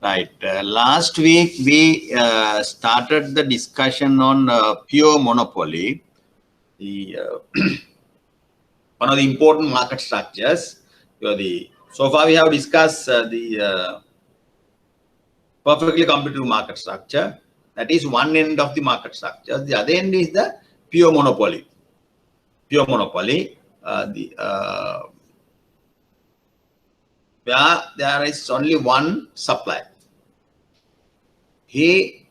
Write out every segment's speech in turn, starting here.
Right. Last week we started the discussion on pure monopoly. The one of the important market structures. So far we have discussed the perfectly competitive market structure. That is one end of the market structure. The other end is the pure monopoly. Pure monopoly. Where there is only one supplier. He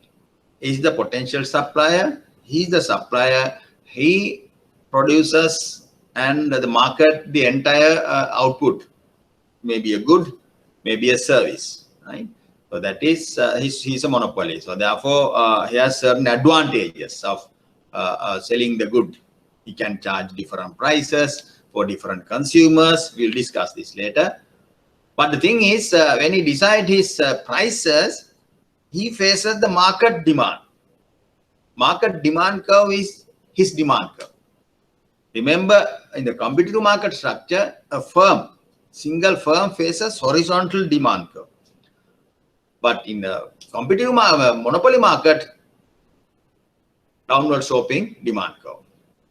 is the potential supplier. He is the supplier. He produces and the market the entire output. Maybe a good, maybe a service. Right. So that is he's a monopoly. So therefore, he has certain advantages of selling the good. He can charge different prices for different consumers. We'll discuss this later. But the thing is, when he decides his prices, he faces the market demand. Market demand curve is his demand curve. Remember, in the competitive market structure, a firm, single firm faces horizontal demand curve. But in the competitive monopoly market, downward sloping demand curve.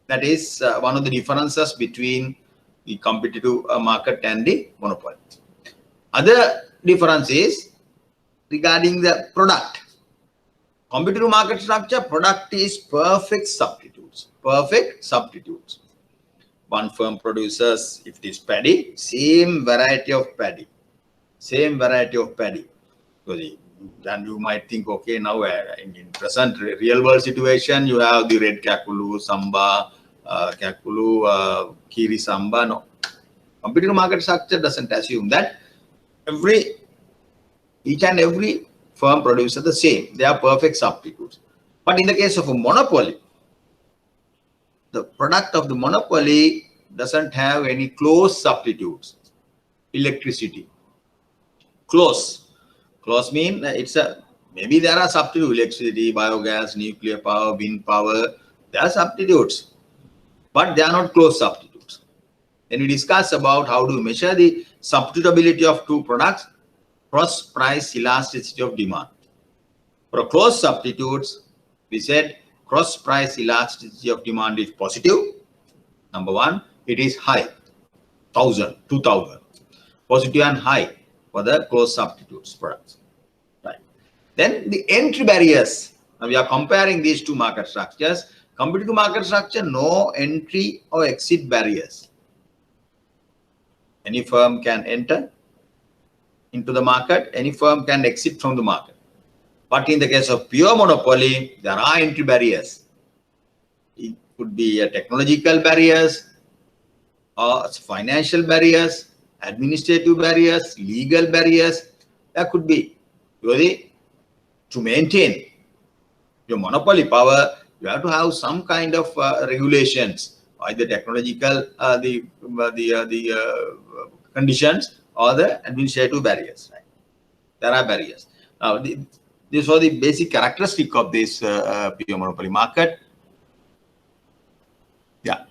That is one of the differences between the competitive market and the monopoly. Other difference is regarding the product. Competitive market structure, product is perfect substitutes. Perfect substitutes. One firm produces, if it is paddy, same variety of paddy. Same variety of paddy. So then you might think, okay, now in present real world situation, you have the red kakulu, samba, kakulu, kiri samba. No. Competitive market structure doesn't assume that each and every firm produces the same. They are perfect substitutes. But in the case of a monopoly, the product of the monopoly doesn't have any close substitutes. Electricity. Close. Close means it's a, maybe there are substitutes, electricity, biogas, nuclear power, wind power. There are substitutes, but they are not close substitutes. Then we discuss about how to measure the substitutability of two products, cross price elasticity of demand. For close substitutes, we said cross price elasticity of demand is positive. Number one, it is high, 1,000, 2,000. Positive and high for the close substitutes products. Right. Then the entry barriers. Now we are comparing these two market structures. Competitive market structure, no entry or exit barriers. Any firm can enter into the market, any firm can exit from the market. But in the case of pure monopoly, there are entry barriers. It could be technological barriers, or financial barriers, administrative barriers, legal barriers. There could be. To maintain your monopoly power, you have to have some kind of regulations, either technological conditions or the administrative barriers. Right? There are barriers. Now, these are the basic characteristic of this pure monopoly market. Yeah,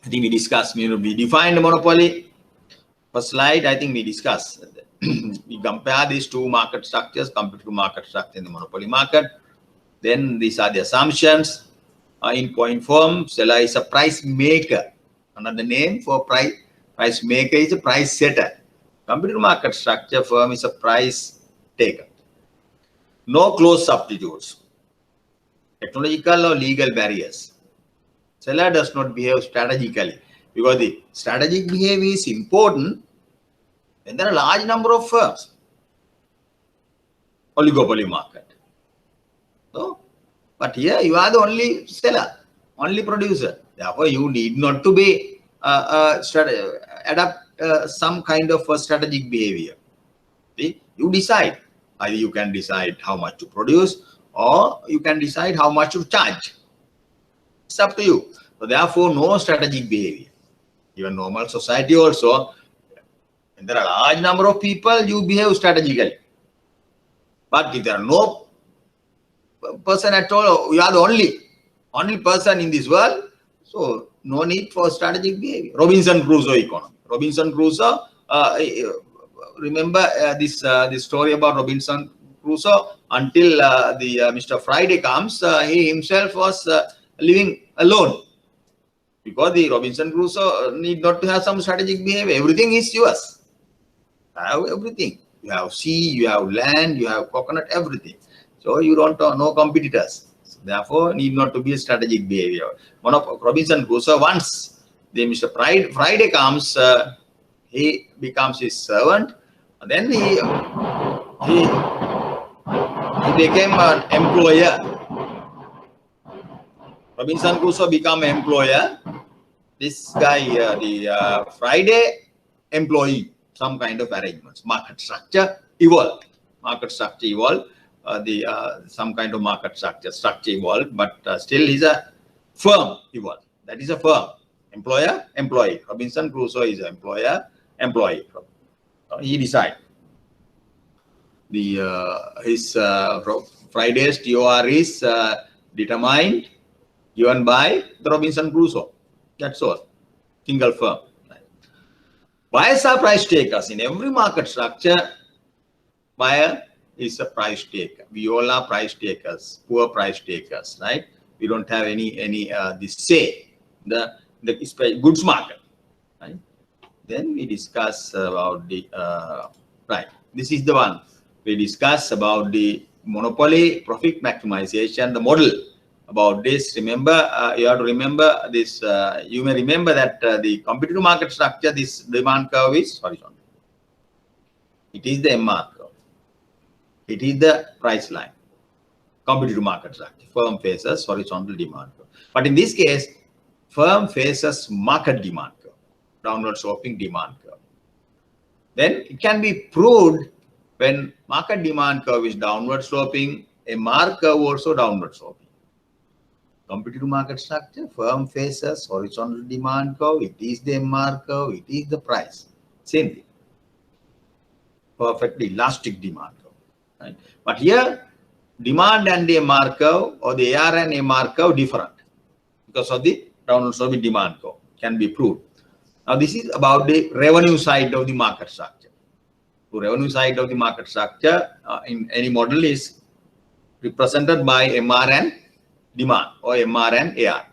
I think we discussed. We defined monopoly. First slide, I think we discussed. We compare these two market structures, competitive market structure and the monopoly market. Then these are the assumptions. In point form, seller is a price maker. Another name for price maker is a price setter. Competitive market structure, firm is a price taker. No close substitutes. Technological or legal barriers. Seller does not behave strategically, because the strategic behavior is important when there are a large number of firms. Oligopoly market. So, but here you are the only seller, only producer. Therefore, you need not to be adapt some kind of a strategic behavior. See? You decide. Either you can decide how much to produce, or you can decide how much to charge. It's up to you. So therefore, no strategic behavior. Even normal society also, when there are a large number of people, you behave strategically. But if there are no person at all, you are the only person in this world, so no need for strategic behavior. Robinson Crusoe economy. Robinson Crusoe remember this story about Robinson Crusoe? Until Mr. Friday comes, he himself was living alone, because the Robinson Crusoe need not to have some strategic behavior. Everything is yours. Have everything. You have sea, you have land, you have coconut, everything. So you don't have no competitors. So therefore, need not to be a strategic behavior. One of Robinson Crusoe, once the Mr. Friday comes, he becomes his servant. And then he became an employer. Robinson Crusoe become an employer. This guy, the Friday, employee. Some kind of arrangements. Market structure evolved. Market structure evolved. Some kind of market structure evolved, but still is a firm evolved. That is a firm. Employer, employee. Robinson Crusoe is an employer, employee. He decided his Friday's TOR is determined, given by the Robinson Crusoe. That's all. Single firm. Buyers are price takers. In every market structure, buyer is a price taker. We all are price takers, poor price takers, right? We don't have any this say the goods market, right? Then we discuss about the right. This is the one we discuss about the monopoly profit maximization, the model. About this, remember, you have to remember this. You may remember that the competitive market structure, this demand curve is horizontal. It is the MR curve. It is the price line. Competitive market structure. Firm faces horizontal demand curve. But in this case, firm faces market demand curve, downward sloping demand curve. Then it can be proved when market demand curve is downward sloping, MR curve also downward sloping. Competitive market structure, firm faces horizontal demand curve, it is the MR curve, it is the price. Same thing. Perfectly elastic demand curve. Right? But here, demand and the MR curve or the AR and MR curve different because of the downward sloping demand curve can be proved. Now, this is about the revenue side of the market structure. The revenue side of the market structure in any model is represented by MR and demand or MR and AR.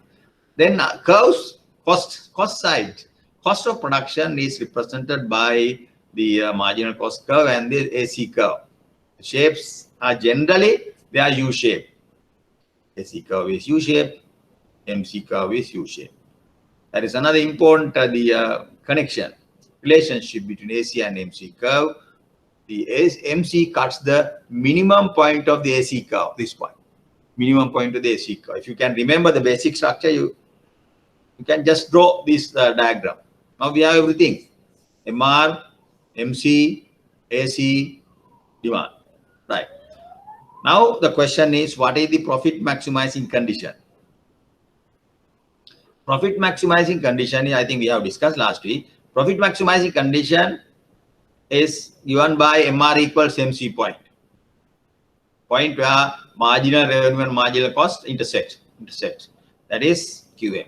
Then curves, cost side, cost of production is represented by the marginal cost curve and the AC curve. The shapes are generally, they are U-shaped. AC curve is U-shaped, MC curve is U-shaped. That is another important connection, relationship between AC and MC curve. The MC cuts the minimum point of the AC curve, this point. Minimum point of the AC curve. If you can remember the basic structure, you can just draw this diagram. Now we have everything. MR, MC, AC, demand. Right. Now the question is, what is the profit maximizing condition? Profit maximizing condition, I think we have discussed last week. Profit maximizing condition is given by MR equals MC point. Point where marginal revenue and marginal cost intersect. That is QM.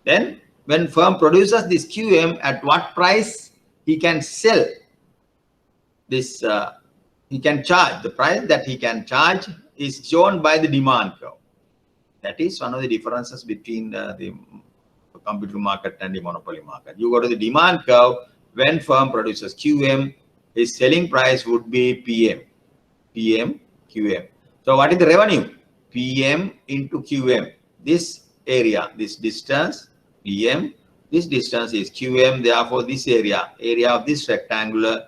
Then when firm produces this QM, at what price he can sell this, he can charge. The price that he can charge is shown by the demand curve. That is one of the differences between the competitive market and the monopoly market. You go to the demand curve, when firm produces QM, his selling price would be PM, QM. So what is the revenue? PM into QM. This area, this distance, PM, this distance is QM. Therefore, this area of this rectangular,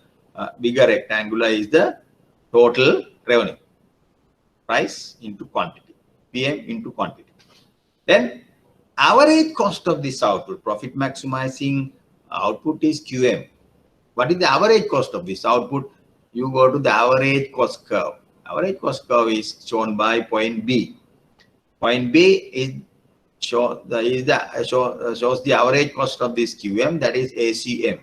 bigger rectangular is the total revenue. Price into quantity, PM into quantity. Then average cost of this output, profit maximizing output is QM. What is the average cost of this output? You go to the average cost curve. Average cost curve is shown by point B. Point B shows the average cost of this QM, that is ACM.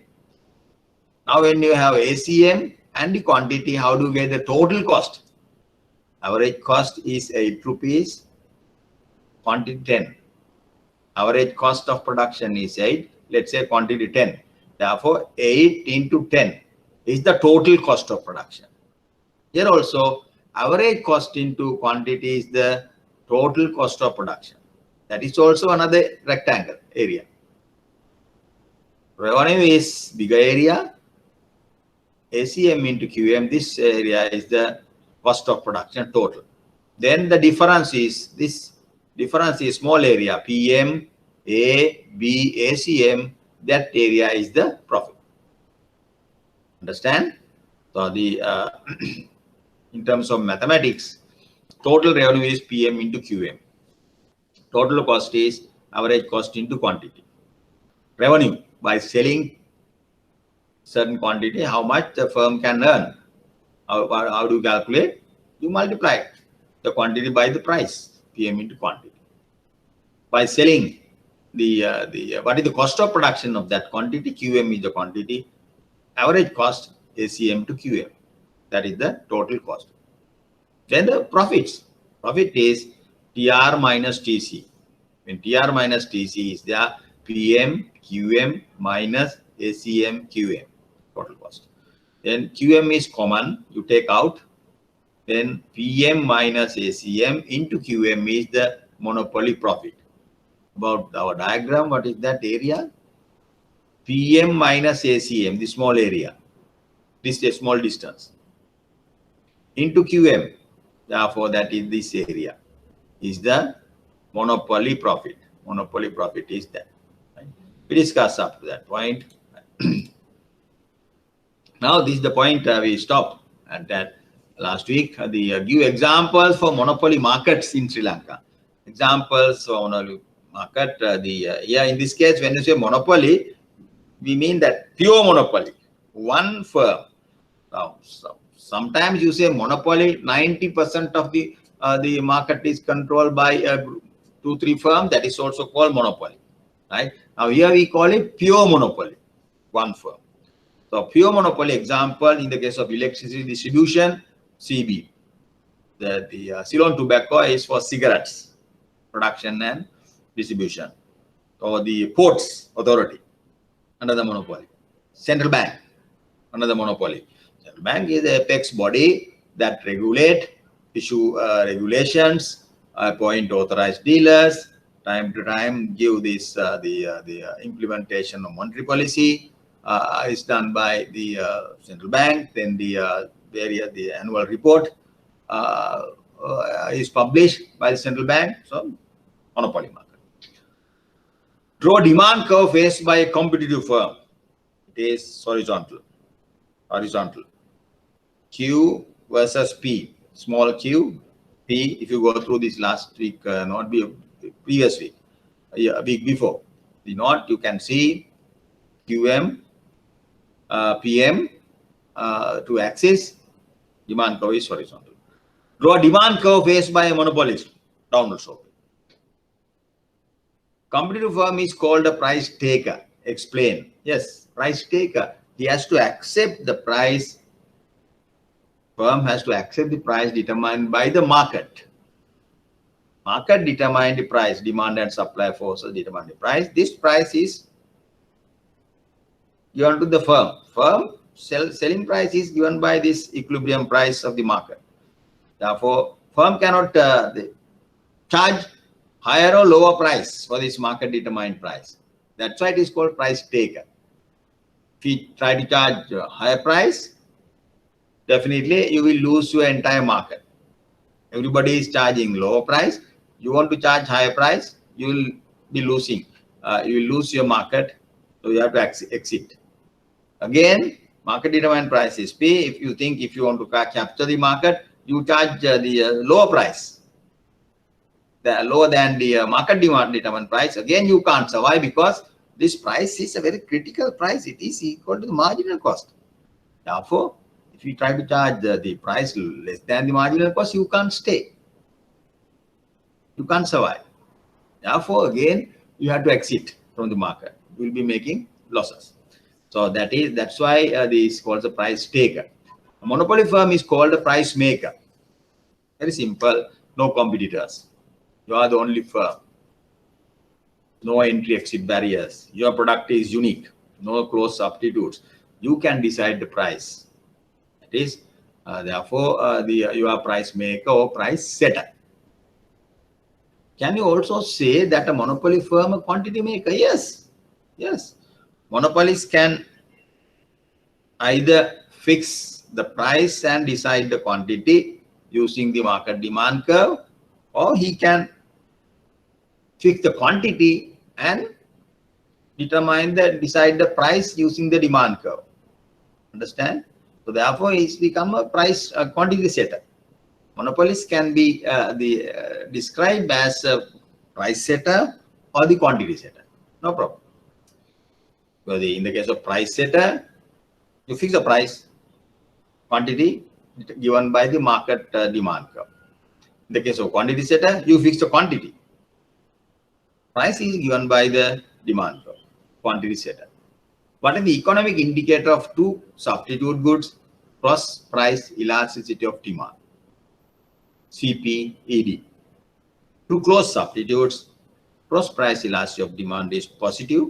Now, when you have ACM and the quantity, how do you get the total cost? Average cost is 8 rupees, quantity 10. Average cost of production is 8, let's say quantity 10. Therefore, 8 into 10 is the total cost of production. Here also, average cost into quantity is the total cost of production. That is also another rectangle area. Revenue is bigger area. ACM into QM, this area is the cost of production total. Then the difference is, this difference is small area, PM, A, B, ACM, that area is the profit. Understand? So the in terms of mathematics, total revenue is PM into QM. Total cost is average cost into quantity. Revenue, by selling certain quantity, how much the firm can earn. How do you calculate? You multiply the quantity by the price, PM into quantity. By selling what is the cost of production of that quantity? QM is the quantity. Average cost, ACM to QM. That is the total cost. Then the profits. Profit is TR minus TC. When TR minus TC is there, PM, QM minus ACM, QM. Total cost. Then QM is common. You take out. Then PM minus ACM into QM is the monopoly profit. About our diagram, what is that area? PM minus ACM, the small area. This is a small distance. Into QM. Therefore, that is this area. Is the monopoly profit. Monopoly profit is that. Right? We discuss up to that point. Now, this is the point we stopped at that last week. Give examples for monopoly markets in Sri Lanka. Examples for monopoly market. Yeah, in this case, when you say monopoly, we mean that pure monopoly. One firm. Now, sometimes you say monopoly, 90% of the market is controlled by 2-3 firms. That is also called monopoly. Right? Now, here we call it pure monopoly. One firm. So, pure monopoly example in the case of electricity distribution, CB. The Ceylon tobacco is for cigarettes production and distribution. Or the ports authority, another monopoly. Central bank, another monopoly. Central bank is the apex body that regulate, issue regulations, appoint authorized dealers, time to time give this the implementation of monetary policy. Is done by the central bank. Then the annual report is published by the central bank. So, monopoly market. Draw demand curve faced by a competitive firm. It is horizontal. Horizontal. Q versus P. Small q, P. If you go through this last week, not be previous week, a week before, the note you can see QM. PM to axis, demand curve is horizontal. Draw a demand curve faced by a monopolist, downward sloping. Competitive firm is called a price taker. Explain. Yes, price taker. He has to accept the price. Firm has to accept the price determined by the market. Market determine the price. Demand and supply forces determine the price. This price is given to the firm. Firm selling price is given by this equilibrium price of the market. Therefore, firm cannot charge higher or lower price for this market determined price. That's why it is called price taker. If you try to charge a higher price, definitely you will lose your entire market. Everybody is charging lower price. You want to charge higher price, you will be losing. You will lose your market. So you have to exit. Again, market determined price is P. If you think if you want to capture the market, you charge the lower price, lower than the market demand determined price. Again, you can't survive because this price is a very critical price. It is equal to the marginal cost. Therefore, if you try to charge the price less than the marginal cost, you can't stay. You can't survive. Therefore, again, you have to exit from the market. You will be making losses. So that's why this is called the price taker. A monopoly firm is called a price maker. Very simple. No competitors. You are the only firm. No entry exit barriers. Your product is unique. No close substitutes. you can decide the price. That is, therefore, you are price maker or price setter. Can you also say that a monopoly firm a quantity maker? Yes. Yes. Monopolies can either fix the price and decide the quantity using the market demand curve, or he can fix the quantity and decide the price using the demand curve. Understand? So therefore, he's become a price quantity setter. Monopolies can be described as a price setter or the quantity setter. No problem. So in the case of price setter, you fix the price, quantity given by the market demand curve. In the case of quantity setter, you fix the quantity. Price is given by the demand curve, quantity setter. What is the economic indicator of two substitute goods? Cross price elasticity of demand, CPED. Two close substitutes, cross price elasticity of demand is positive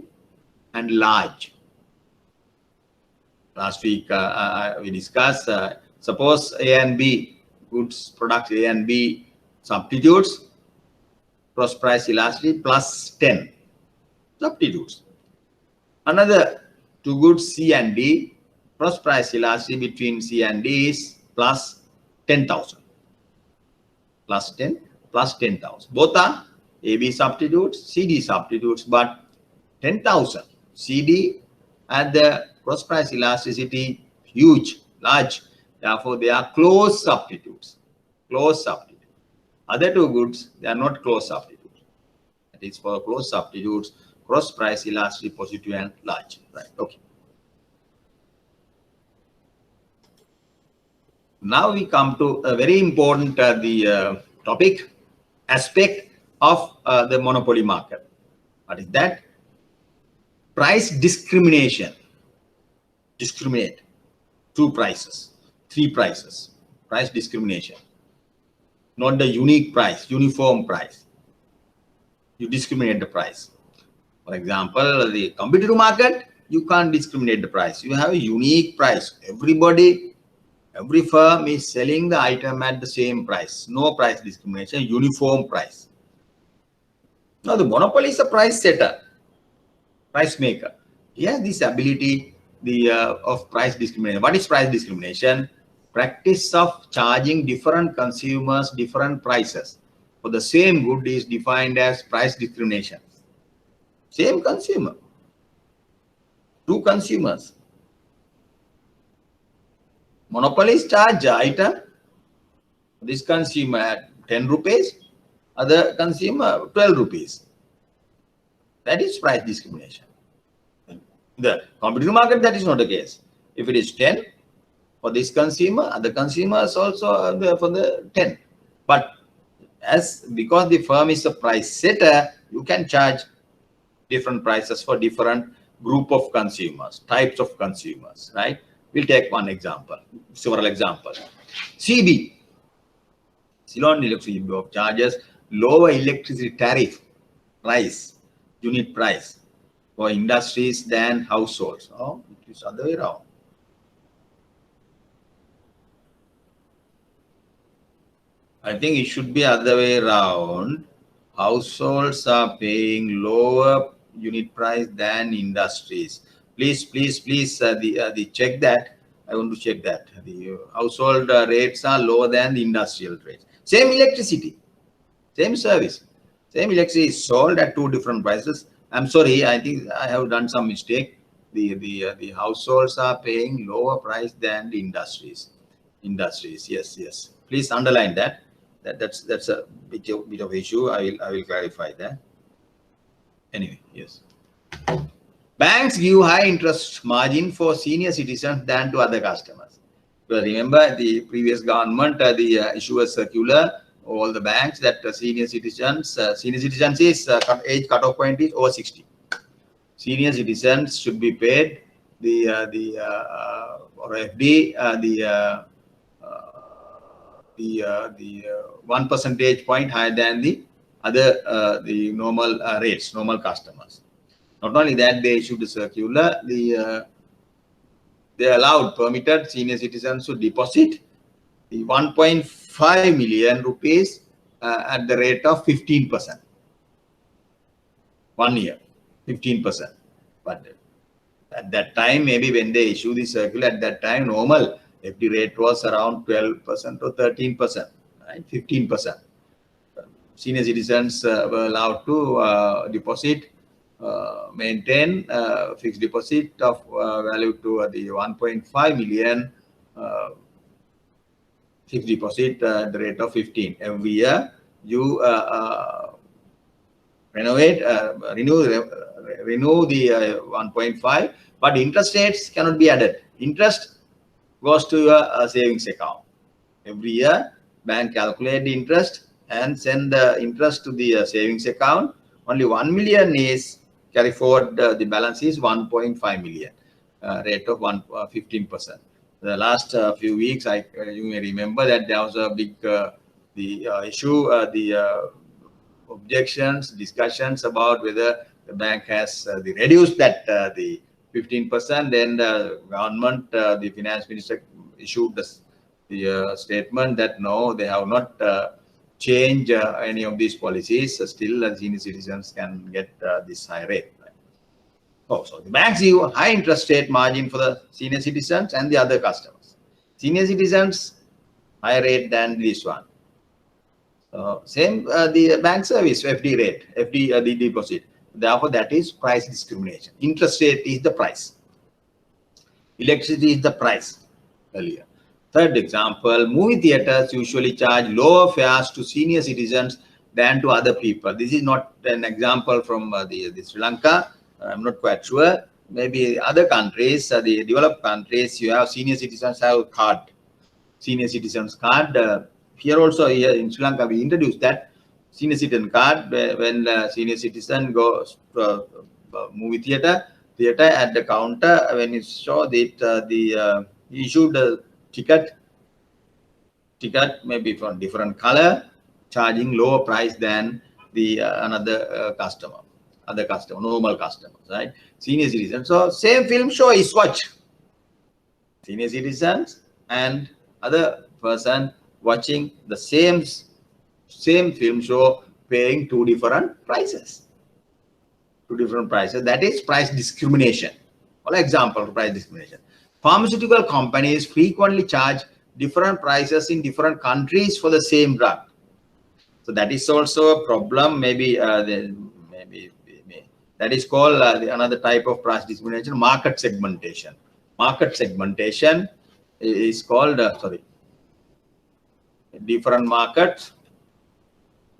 and large. Last week we discussed, suppose A and B goods, products A and B substitutes, cross price elasticity plus 10 substitutes. Another two goods C and D, cross price elasticity between C and D is plus 10,000. Plus 10, plus 10,000. Both are AB substitutes, CD substitutes, but 10,000 CD at the cross price elasticity huge, large. Therefore, they are close substitutes. Close substitutes. Other two goods, they are not close substitutes. That is for close substitutes, cross price elasticity positive and large. Right. Okay. Now we come to a very important topic, aspect of the monopoly market. What is that? Price discrimination. Discriminate. Two prices, three prices. Price discrimination. Not the unique price, uniform price. You discriminate the price. For example, the competitive market, you can't discriminate the price. You have a unique price. Every firm is selling the item at the same price. No price discrimination, uniform price. Now, the monopoly is a price setter, price maker. He has this ability of price discrimination. What is price discrimination? Practice of charging different consumers different prices for the same good is defined as price discrimination. Same consumer, two consumers. Monopolies charge item, this consumer at 10 rupees, other consumer 12 rupees. That is price discrimination. The competitive market, that is not the case. If it is 10 for this consumer, other consumers also for the 10. But because the firm is a price setter, you can charge different prices for different group of consumers, types of consumers, right? We'll take one example, several examples. CB, Ceylon Electricity Board charges lower electricity tariff price, unit price for industries than households. Oh, it is other way around. I think it should be other way around. Households are paying lower unit price than industries. Please, check that. I want to check that. The household rates are lower than the industrial rates. Same electricity, same service, same electricity is sold at two different prices. I'm sorry, I think I have done some mistake. The households are paying lower price than the industries. Yes. Please underline that. That's a bit of issue. I will clarify that. Anyway, yes. Banks give high interest margin for senior citizens than to other customers. Well, remember the previous government, the issued a circular, all the banks that senior citizens is age cutoff point is over 60. Senior citizens should be paid or FD the 1 percentage point higher than the other the normal rates, normal customers. Not only that, they issued a circular. The they allowed, permitted senior citizens to deposit the 1.5 million rupees at the rate of 15%. 1 year, 15%. But at that time, maybe when they issue the circular, at that time, normal FD rate was around 12% or 13%, right? 15%. Senior citizens were allowed to deposit, maintain fixed deposit of value to the 1.5 million fixed deposit at the rate of 15. Every year, you renew the 1.5, but interest rates cannot be added. Interest goes to your savings account. Every year, bank calculate the interest and send the interest to the savings account. Only 1 million is carry forward. The balance is 1.5 million, rate of 15%. The last few weeks, you may remember that there was a big issue, the objections, discussions about whether the bank has reduced that the 15%. Then the government, the finance minister issued the statement that no, they have not changed any of these policies. Still, senior citizens can get this high rate. Right? Oh, so the banks give a high interest rate margin for the senior citizens and the other customers. Senior citizens, higher rate than this one. Same the bank service FD rate, FD the deposit. Therefore, that is price discrimination. Interest rate is the price. Electricity is the price earlier. Third example, movie theaters usually charge lower fares to senior citizens than to other people. This is not an example from the Sri Lanka. I'm not quite sure. Maybe other countries, the developed countries, you have senior citizens have card. Senior citizens card. Here also, here in Sri Lanka, we introduced that senior citizen card. When senior citizen goes to movie theater at the counter, when you show that issued a ticket maybe from different color, charging lower price than the other customer, normal customers, right? Senior citizens. So same film show is watched. Senior citizens and other person watching the same film show, paying two different prices. That is price discrimination. For example, price discrimination. Pharmaceutical companies frequently charge different prices in different countries for the same drug. So that is also a problem. Maybe that is called another type of price discrimination, market segmentation. Market segmentation is called different markets,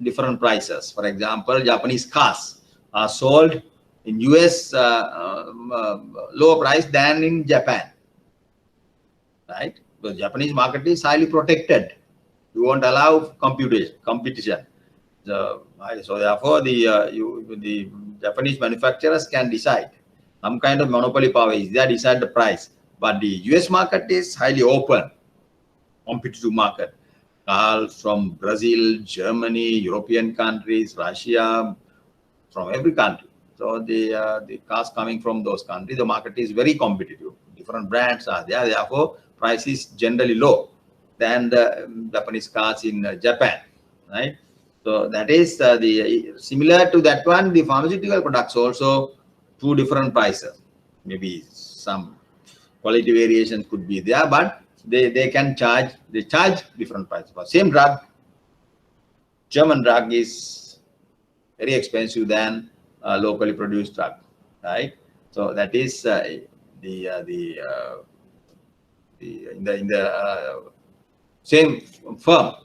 different prices. For example, Japanese cars are sold in US lower price than in Japan, right? The Japanese market is highly protected. You won't allow competition. So therefore, the Japanese manufacturers can decide. Some kind of monopoly power is there, decide the price. But the US market is highly open, competitive market. Cars from Brazil, Germany, European countries, Russia, from every country. So the cars coming from those countries, the market is very competitive. Different brands are there. Therefore, price is generally low than the Japanese cars in Japan, right? So that is similar to that one. The pharmaceutical products also two different prices. Maybe some quality variation could be there, but they charge different prices for same drug. German drug is very expensive than locally produced drug, right? So that is in the same firm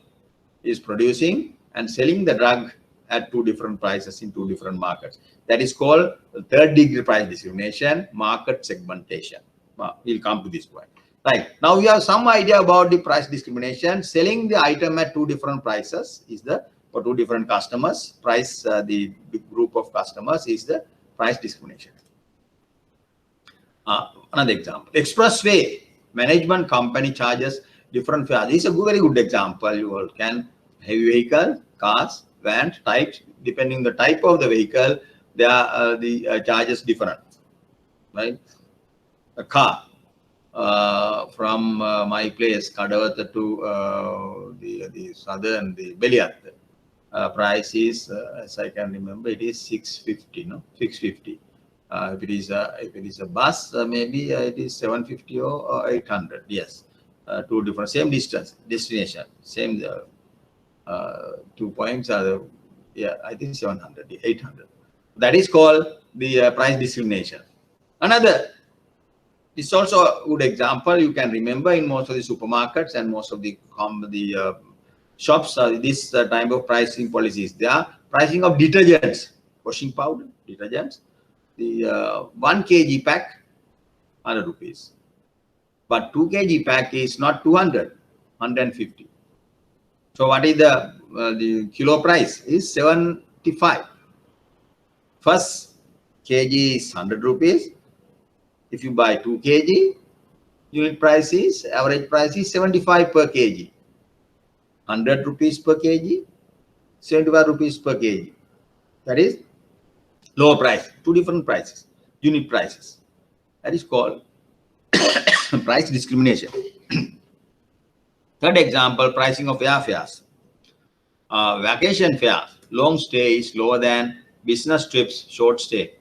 is producing and selling the drug at two different prices in two different markets. That is called third degree price discrimination, market segmentation. We'll come to this point. Right. Now we have some idea about the price discrimination. Selling the item at two different prices is for two different customers. The group of customers is the price discrimination. Another example. Expressway management company charges different fares. This is a very good example. You all can heavy vehicle, cars, vans, types. Depending the type of the vehicle, there are the charges different. Right. A car. from my place, Kadawatha to the southern, the Beliath. Price is, as I can remember, it is 650, no, 650. If it is a bus, maybe it is 750 or 800. Yes, two different, same distance, destination, same. 2 points are, yeah, I think 700, 800. That is called the price discrimination. Another, this is also a good example you can remember in most of the supermarkets and most of the shops. This type of pricing policies. They are pricing of detergents, washing powder, detergents. The 1 kg pack, 100 rupees. But 2 kg pack is not 200, 150. So what is the kilo price is 75. First kg is 100 rupees. If you buy 2 kg, unit price is, average price is 75 per kg. 100 rupees per kg, 75 rupees per kg. That is lower price, two different prices, unit prices. That is called price discrimination. Third example, pricing of airfares. Vacation fares, long stay is lower than business trips, short stay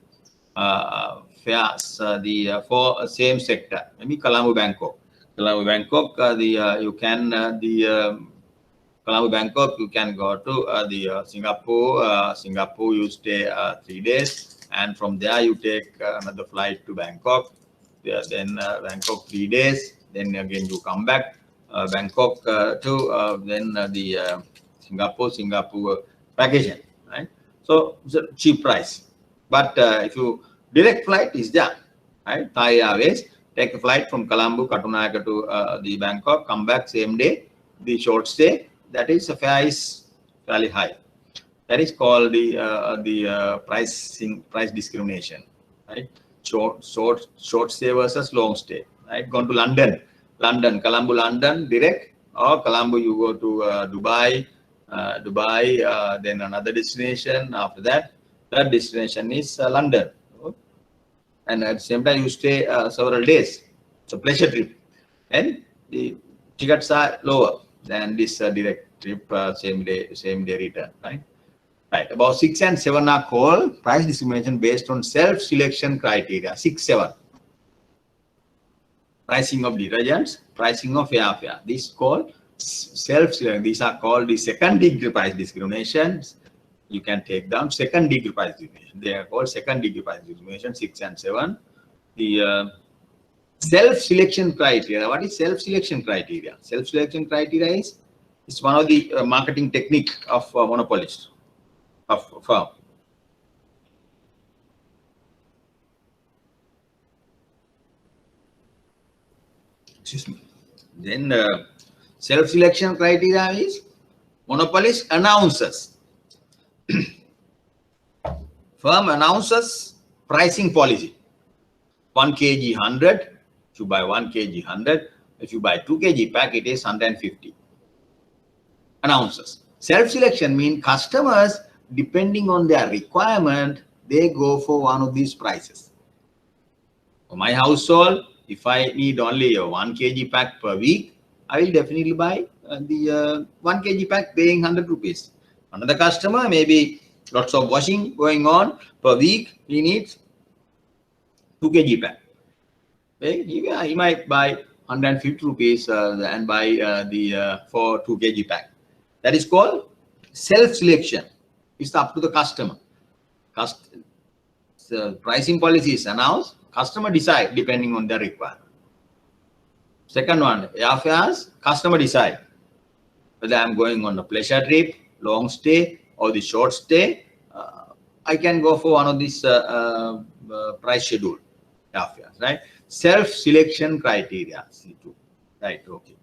fares. For same sector, maybe Colombo, Bangkok. Colombo, Bangkok, Colombo, Bangkok, you can go to Singapore. Singapore, you stay 3 days, and from there you take another flight to Bangkok. Then Bangkok 3 days. Then again you come back Bangkok to then Singapore vacation, right? So it's a cheap price. But if you direct flight is there, right? Thai Airways, take a flight from Colombo, Katunayaka to the Bangkok, come back same day. The short stay, that is the fare is fairly high. That is called the price discrimination, right? Short stay versus long stay, right? Gone to London, Colombo, London direct, or Colombo you go to Dubai, then another destination. After that, third destination is London, and at the same time you stay several days. It's a pleasure trip, and the tickets are lower than this direct trip, same day return, right? Right. About 6 and 7 are called price discrimination based on self-selection criteria. 6, 7. Pricing of detergents, pricing of airfare. This is called self-selection. These are called the second degree price discriminations. You can take down second degree price discrimination. They are called second degree price discrimination, 6 and 7. The self-selection criteria. What is self-selection criteria? Self-selection criteria is one of the marketing technique of monopolists, of firm. Excuse me. Then self-selection criteria is monopolist announces. Firm announces pricing policy. 1 kg 100. If you buy 1 kg 100, if you buy 2 kg pack, it is 150. Announces. Self-selection means customers, depending on their requirement, they go for one of these prices. For my household, if I need only a 1 kg pack per week, I will definitely buy the 1 kg pack paying 100 rupees. Another customer, maybe lots of washing going on per week, he needs 2 kg pack. Okay? He might buy 150 rupees and buy for 2 kg pack. That is called self-selection. It's up to the customer. Pricing policy is announced. Customer decide depending on their requirement. Second one, airfares, customer decide whether I'm going on a pleasure trip, long stay, or the short stay. I can go for one of these price schedule airfares, right? Self-selection criteria, C2, right? Okay.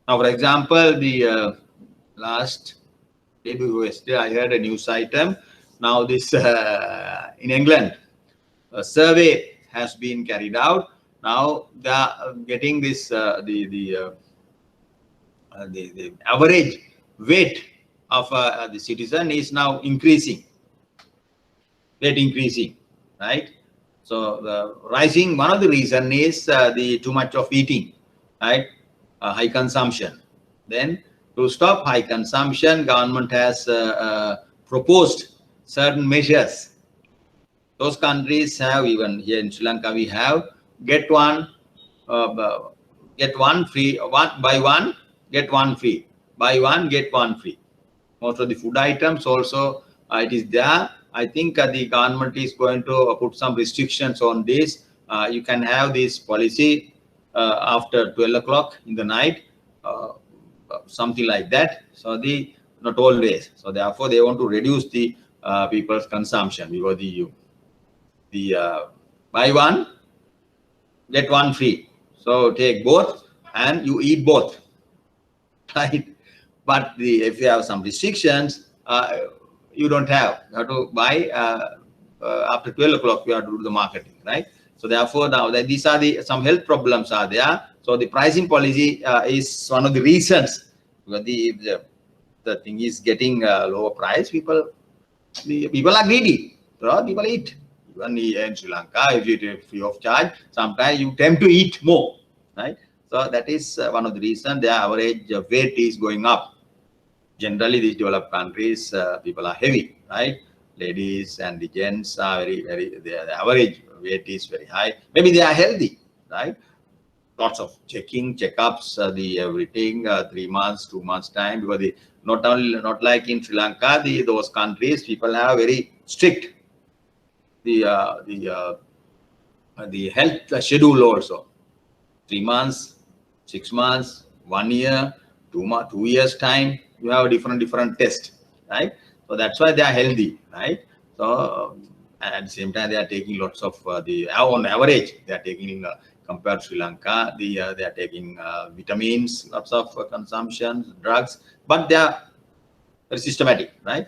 Now, for example, the last day before yesterday, I heard a news item. Now, this in England, a survey has been carried out. Now they are getting this the average weight of the citizen is now increasing. Weight increasing, right? So the rising, one of the reason is the too much of eating, right? High consumption. Then to stop high consumption, government has proposed certain measures. Those countries have, even here in Sri Lanka, we have get one free, buy one, get one free, buy one, get one free. Most of the food items also it is there. I think the government is going to put some restrictions on this. You can have this policy after 12 o'clock in the night, something like that. So the not always. So therefore, they want to reduce the people's consumption because the buy one, get one free. So take both and you eat both, right? But if you have some restrictions, you don't have. You have to buy after 12 o'clock. You have to do the marketing, right? So therefore, now these are some health problems are there. So the pricing policy is one of the reasons. Because the thing is getting lower price. People are greedy. So people eat. Even in Sri Lanka, if you eat free of charge, sometimes you tend to eat more, right? So that is one of the reasons their average weight is going up. Generally, these developed countries, people are heavy, right? Ladies and the gents are the average weight is very high. Maybe they are healthy, right? Lots of checkups, the everything, 3 months, 2 months time, because not like in Sri Lanka, those countries, people have very strict the health schedule also. 3 months, 6 months, 1 year, 2 years time, you have a different test, right? So that's why they are healthy, right? So at the same time, they are taking lots of on average, they are taking compared to Sri Lanka, they are taking vitamins, lots of consumption, drugs, but they are very systematic, right?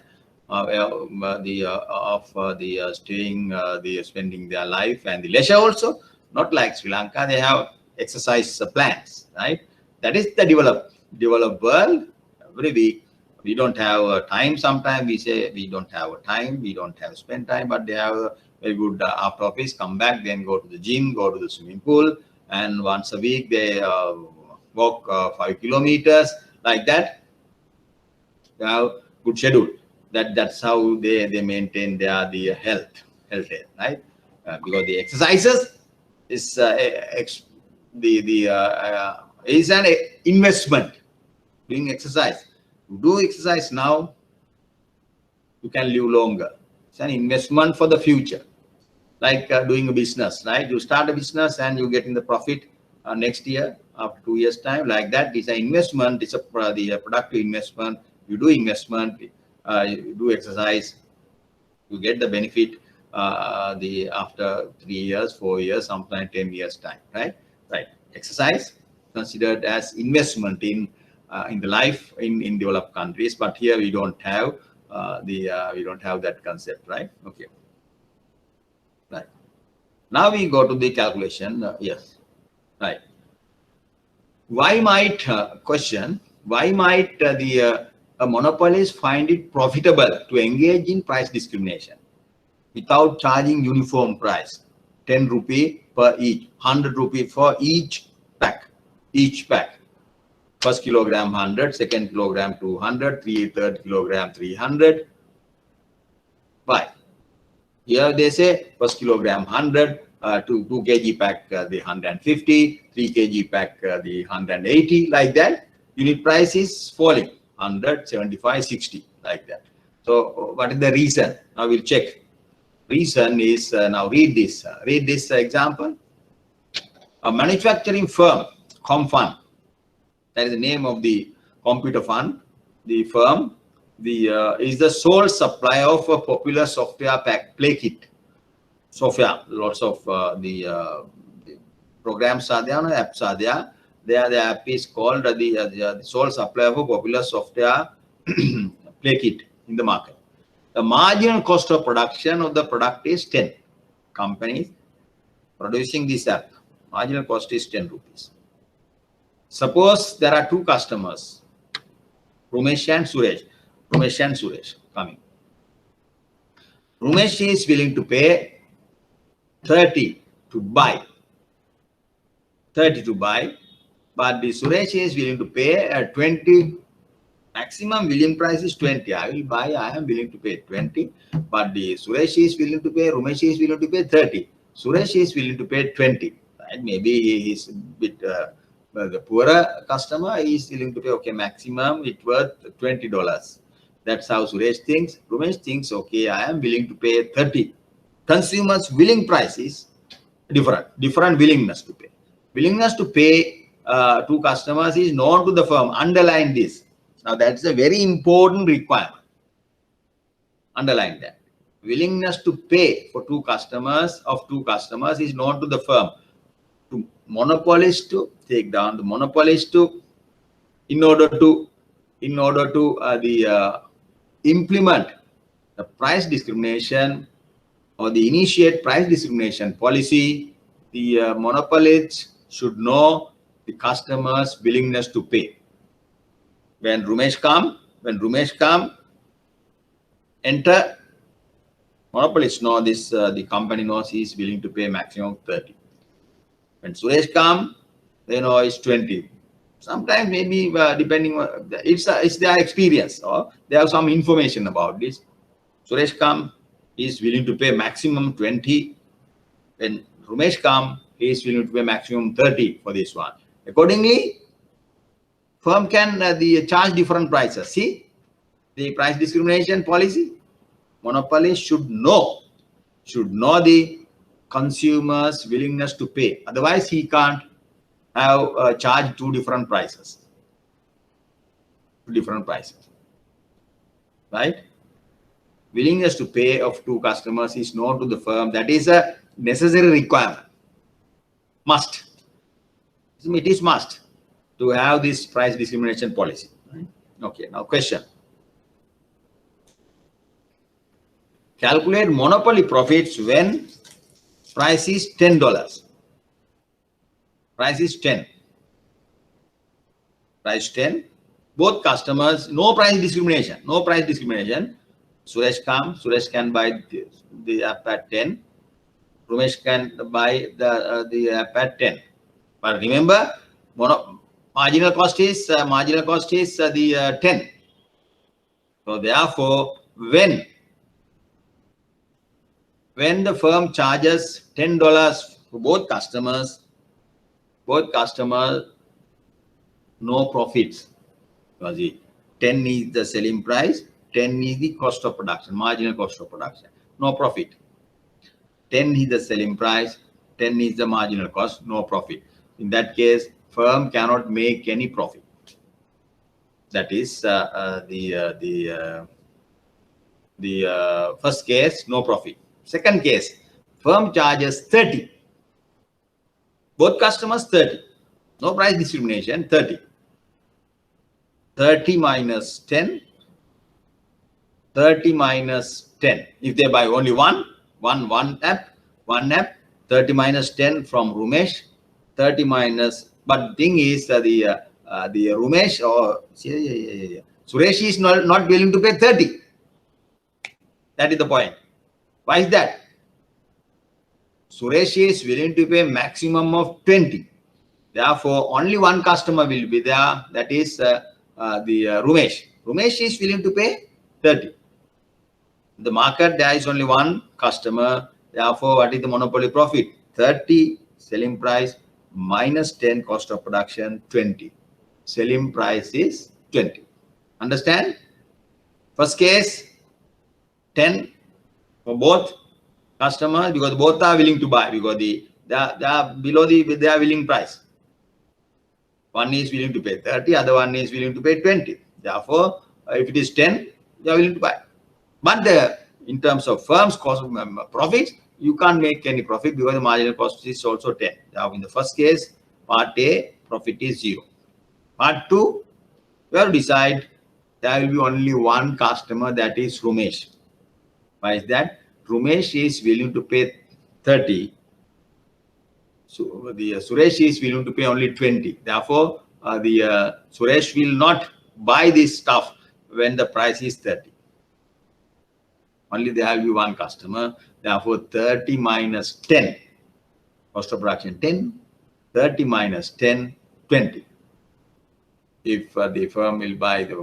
Spending their life and the leisure also, not like Sri Lanka, they have exercise plans, right? That is the developed world. Every week, we don't have time. Sometimes we say we don't have time, we don't have spend time, but they have a very good after office, come back, then go to the gym, go to the swimming pool, and once a week they walk 5 kilometers, like that. They have good schedule. That's how they maintain their health, right? Because the exercises is is an investment. Doing exercise, you do exercise now, you can live longer. It's an investment for the future, like doing a business, right? You start a business and you get in the profit next year after 2 years time, like that. It's an investment. It's a productive investment. You do investment, you do exercise, you get the benefit after 3 years, 4 years, sometimes 10 years time, right? Exercise considered as investment in the life in developed countries, but here we don't have we don't have that concept, right? Okay, right. Now we go to the calculation. Yes, right. Why might question? Why might monopolists find it profitable to engage in price discrimination without charging uniform price? 10 rupee per each, 100 rupee for each pack. First kilogram 100, second kilogram 200, third kilogram 300. Why? Here they say first kilogram 100, 2 kg pack the 150, 3 kg pack the 180, like that. Unit price is falling, 100, 75, 60, like that. So what is the reason? Now we'll check. Reason is, now read this example. A manufacturing firm, ComFund, that is the name of the computer fund. The firm is the sole supplier of a popular software PlayKit. Software, lots of the programs are there, apps are there. The app is called the sole supplier of a popular software PlayKit in the market. The marginal cost of production of the product is 10. Companies producing this app, marginal cost is 10 rupees. Suppose there are 2 customers, Rumesh and Suresh coming. Rumesh is willing to pay 30 to buy. 30 to buy, but the Suresh is willing to pay at 20. Maximum willing price is 20. I will buy, I am willing to pay 20, but the Suresh is willing to pay, Ramesh is willing to pay 30. Suresh is willing to pay 20. Right? Maybe he is a bit, the poorer customer is willing to pay, okay, maximum it worth $20. That's how Suresh thinks. Ramesh thinks, okay, I am willing to pay 30. Consumers' willing price is different willingness to pay. Willingness to pay to customers is known to the firm. Underline this. Now, that's a very important requirement. Underline that. Willingness to pay for two customers is known to the firm. To monopolist to take down the monopolist to in order to implement the price discrimination or the initiate price discrimination policy, the monopolist should know the customer's willingness to pay. When Ramesh come, enter, monopolist know this, the company knows he is willing to pay maximum 30. When Suresh come, they know it's 20. Sometimes maybe depending on, it's their experience or they have some information about this. Suresh come, he is willing to pay maximum 20. When Ramesh come, he is willing to pay maximum 30 for this one. Accordingly, firm can charge different prices. See the price discrimination policy. Monopolist should know the consumer's willingness to pay. Otherwise, he can't have charge two different prices. Right? Willingness to pay of two customers is known to the firm. That is a necessary requirement. Must. It is must to have this price discrimination policy. Right? Okay, now question. Calculate monopoly profits when price is $10. Price is 10. Price 10. Both customers, no price discrimination. Suresh can buy the app at 10. Ramesh can buy the app at 10. But remember, marginal cost is the 10. So therefore, when the firm charges $10 for both customers, no profits, because 10 is the selling price, 10 is the cost of production, marginal cost of production, no profit. 10 is the selling price, 10 is the marginal cost, no profit. In that case, firm cannot make any profit. That is the first case, no profit. Second case, firm charges 30. Both customers 30. No price discrimination, 30. 30 minus 10. 30 minus 10. If they buy only one app, 30 minus 10 from Ramesh, 30 minus, but the thing is the Ramesh or Suresh is not willing to pay 30. That is the point. Why is that? Suresh is willing to pay maximum of 20. Therefore, only one customer will be there. That is the Ramesh. Ramesh is willing to pay 30. The market, there is only one customer. Therefore, what is the monopoly profit? 30 selling price minus 10 cost of production, 20. Selling price is 20. Understand? First case, 10 for both customers because both are willing to buy because they are below their willing price. One is willing to pay 30, other one is willing to pay 20. Therefore, if it is 10, they are willing to buy. But in terms of firm's cost of profits, you can't make any profit because the marginal cost is also 10. Now, in the first case, part A, profit is 0. Part 2, you have to decide there will be only one customer, that is Ramesh. Why is that? Ramesh is willing to pay 30. So the Suresh is willing to pay only 20. Therefore, the Suresh will not buy this stuff when the price is 30. Only there will be one customer. Therefore, 30 minus 10. Cost of production 10. 30 minus 10, 20. If the firm will buy the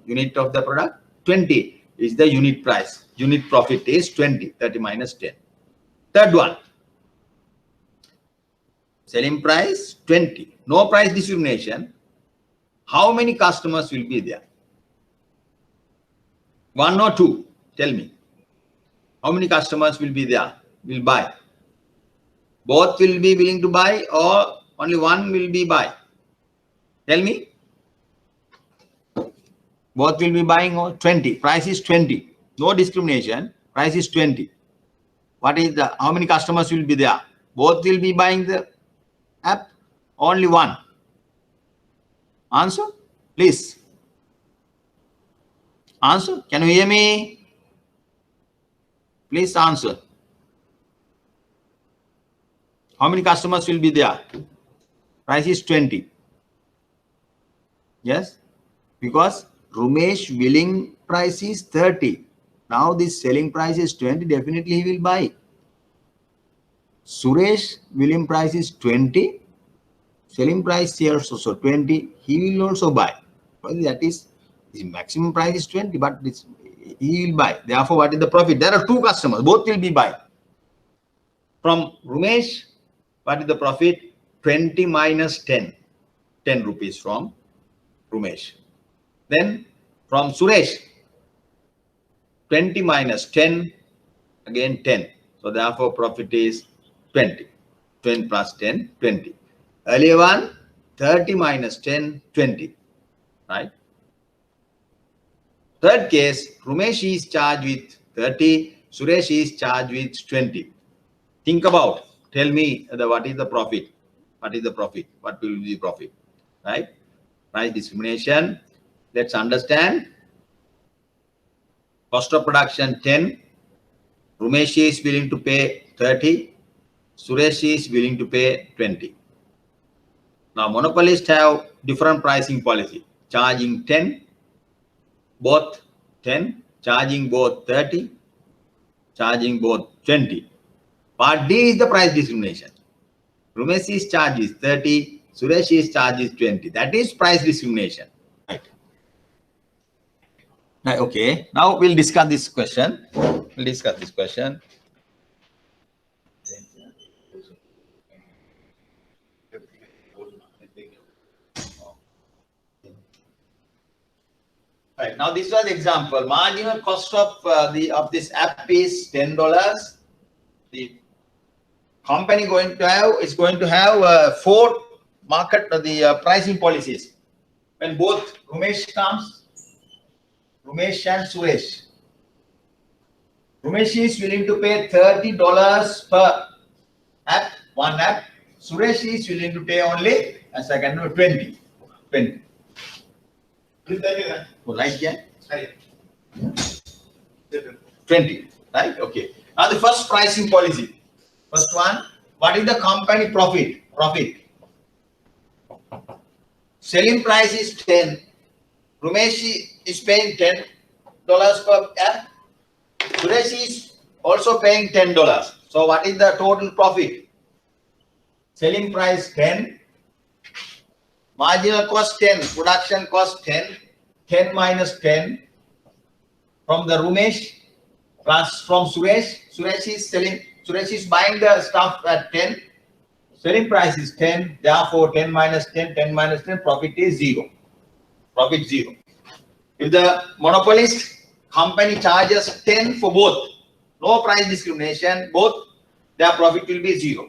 unit of the product, 20 is the unit price. Unit profit is 20. 30 minus 10. Third one. Selling price 20. No price discrimination. How many customers will be there? One or two? Tell me. How many customers will be there? Will buy? Both will be willing to buy or only one will be buy? Tell me. Both will be buying or 20. Price is 20. No discrimination. Price is 20. What is the, how many customers will be there? Both will be buying the app. Only one. Answer, please. Answer. Can you hear me? Please answer. How many customers will be there? Price is 20. Yes, because Rumesh willing price is 30. Now this selling price is 20. Definitely he will buy. Suresh willing price is 20. Selling price here also 20. He will also buy. That is, the maximum price is 20, but this, he will buy. Therefore, what is the profit? There are two customers. Both will be buy. From Rumesh, what is the profit? 20 minus 10. 10 rupees from Rumesh. Then from Suresh, 20 minus 10, again 10. So therefore profit is 20. 20 plus 10, 20. Earlier one, 30 minus 10, 20. Right? Third case, Rumesh is charged with 30, Suresh is charged with 20. Think about, tell me what is the profit? What is the profit? What will be the profit? Right? Price discrimination. Let's understand. Cost of production 10. Rumesh is willing to pay 30. Suresh is willing to pay 20. Now monopolists have different pricing policy. Charging 10, both 10, charging both 30, charging both 20. Part D is the price discrimination. Rumesh is charged is 30, Suresh is charged is 20. That is price discrimination. Right. Okay. Now we'll discuss this question. We'll discuss this question. Right. Now this was example. Marginal cost of this app is $10. The company going to have 4 market pricing policies. When both Rumesh comes, Rumesh and Suresh. Rumesh is willing to pay $30 per app, one app. Suresh is willing to pay only a second 20. 20. Right, yeah? 20, right? Okay. Now the first pricing policy. First one, what is the company profit? Profit. Selling price is 10. Rumesh is paying $10 per app. Suresh is also paying $10. So what is the total profit? Selling price 10. Marginal cost 10. Production cost 10. 10 minus 10 from the Rumesh plus from Suresh. Suresh is buying the stuff at 10. Selling price is 10. Therefore 10 minus 10, 10 minus 10, profit is 0. Profit 0. If the monopolist company charges 10 for both, no price discrimination, both, their profit will be 0.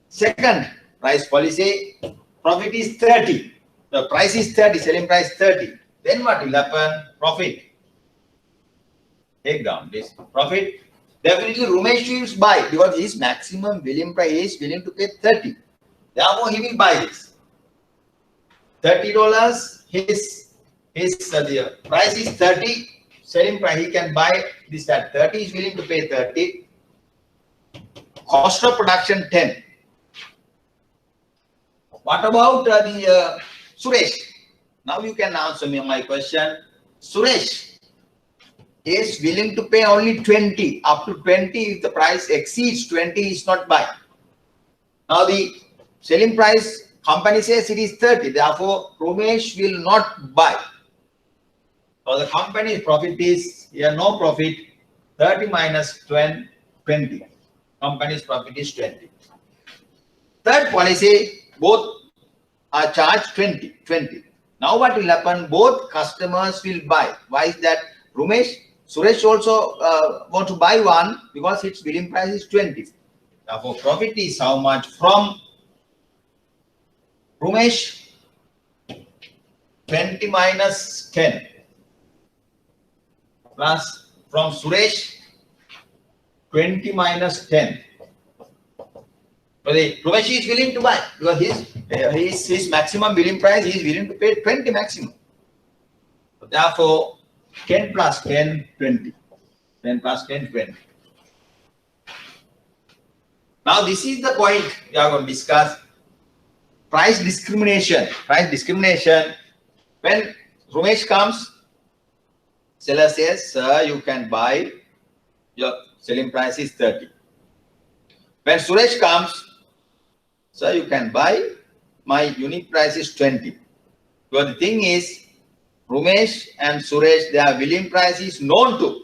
Second price policy, profit is 30. The price is 30, selling price 30. Then what will happen? Profit. Take down this. Profit. Definitely Rumesh will buy because his maximum willing price is willing to pay 30. Therefore, he will buy this. $30. The price is 30. Selling price, he can buy this at 30. He is willing to pay 30. Cost of production 10. What about the Suresh? Now you can answer me my question. Suresh is willing to pay only 20. Up to 20, if the price exceeds 20, is not buy. Now the selling price, company says it is 30. Therefore, Ramesh will not buy. So the company's profit is here no profit. 30 minus 20. Company's profit is 20. Third policy, both are charged 20. Now what will happen? Both customers will buy. Why is that? Suresh also want to buy one because its billing price is 20. Therefore, profit is how much from Ramesh? 20 minus 10 plus from Suresh 20 minus 10. So the Ramesh is willing to buy because his maximum billing price, he is willing to pay 20 maximum. So therefore, 10 plus 10, 20. 10 plus 10, 20. Now this is the point we are going to discuss. Price discrimination. Price discrimination. When Ramesh comes, seller says, sir, you can buy, your selling price is 30. When Suresh comes, sir, you can buy, my unit price is 20. But the thing is, Ramesh and Suresh, their billing price is known to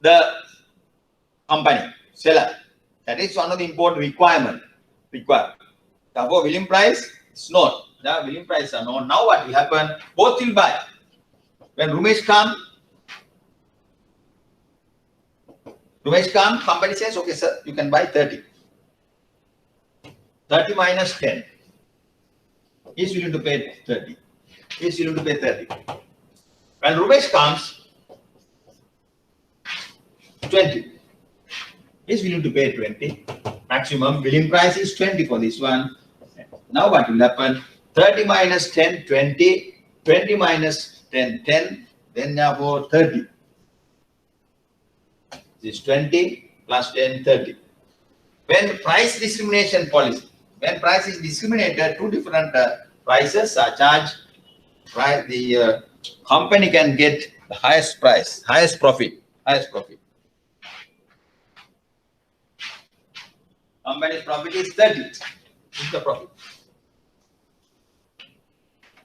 the company, seller. That is one of the important requirement. Therefore, billing price is known. The billing price are known. Now what will happen? Both will buy. When Ramesh comes, company says, okay, sir, you can buy 30. 30 minus 10. He is willing to pay 30. He is willing to pay 30. When Ramesh comes, 20. He is willing to pay 20. Maximum billing price is 20 for this one. Now what will happen? 30 minus 10, 20. 20 minus 10, 10. Then therefore 30. This is 20 plus 10, 30. When price discrimination policy, when price is discriminated, two different prices are charged. Right, the company can get the highest price, highest profit. Company's profit is 30. This is the profit.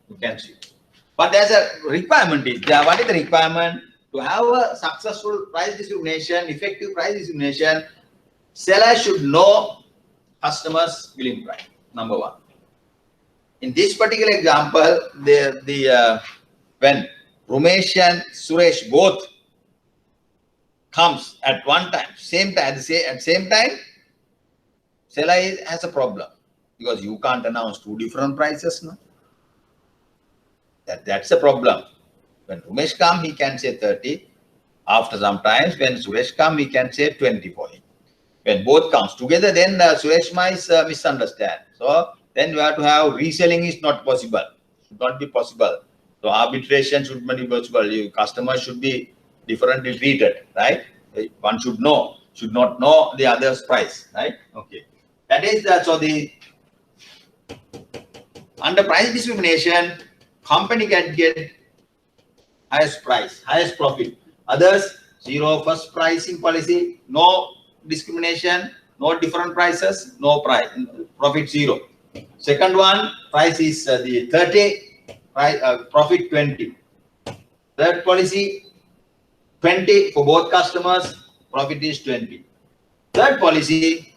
You can see. But there's a requirement. What is the requirement? To have a successful price discrimination, effective price discrimination, seller should know customers' billing price. Number one. In this particular example, when Ramesh and Suresh both comes at one time, at same time, seller has a problem because you can't announce two different prices. No? That's a problem. When Ramesh comes, he can say 30. After some time, when Suresh comes, he can say 20 for him. When both comes together, then Suresh might misunderstand. So then you have to have reselling is not possible. Should not be possible. So arbitration should not be possible. Customer should be differently treated, right? One should not know the other's price, right? Okay. That is under price discrimination, company can get highest price, highest profit. Others, zero. First pricing policy, no discrimination, no different prices, no price, profit 0. Second one, price is the 30, profit 20. Third policy, 20 for both customers, profit is 20. Third policy,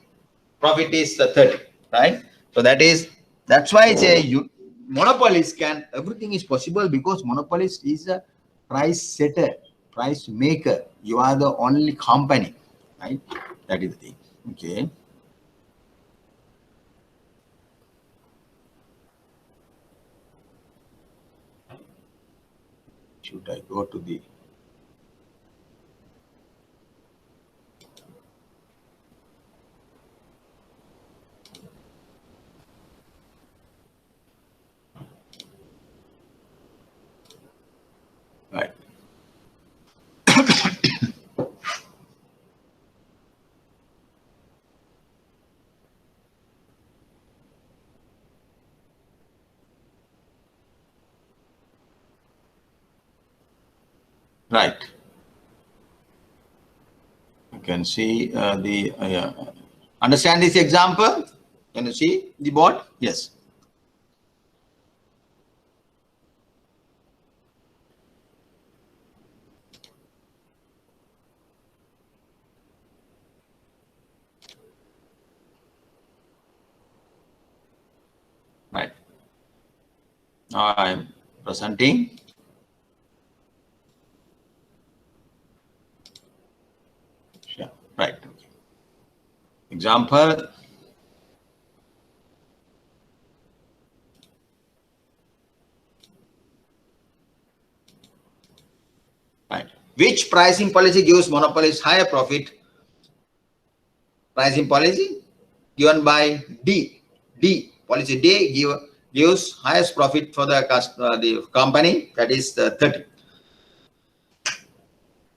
profit is 30, right? So that's why it's a monopolist everything is possible because monopolist is a price setter, price maker. You are the only company, right? That is the thing. Okay. Should I go to the right? Right. can see understand this example? Can you see the board? Yes. Right. Now I'm presenting. Yeah. Right. Example. Right. Which pricing policy gives monopolies higher profit? Pricing policy given by D. Policy D gives highest profit for the company, that is 30.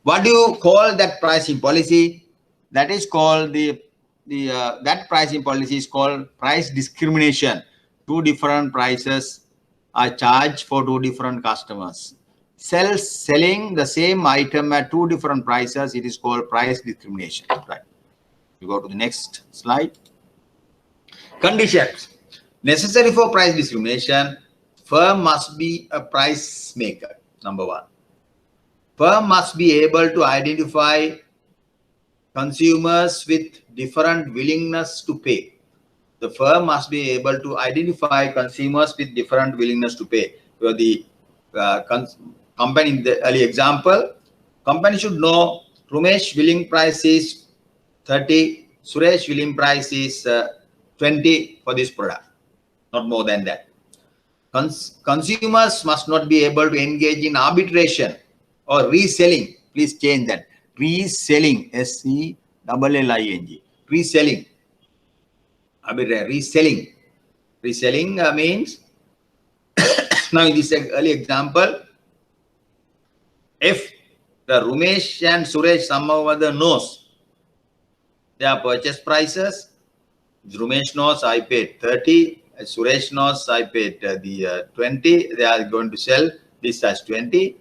What do you call that pricing policy? That is called that pricing policy is called price discrimination. Two different prices are charged for two different customers. Selling the same item at two different prices, it is called price discrimination. Right. You go to the next slide. Conditions necessary for price discrimination. Firm must be a price maker. Number one. Firm must be able to identify consumers with different willingness to pay. The firm must be able to identify consumers with different willingness to pay. So the company in the early example, company should know Rumesh willing price is 30, Suresh willing price is 20 for this product, not more than that. Consumers must not be able to engage in arbitration or reselling. Please change that. Reselling, S-E-L-L-I-N-G. Reselling. Reselling. Reselling means, now in this early example, if the Rumesh and Suresh somehow or other knows their purchase prices, Rumesh knows I paid 30, Suresh knows I paid the 20, they are going to sell this as 20.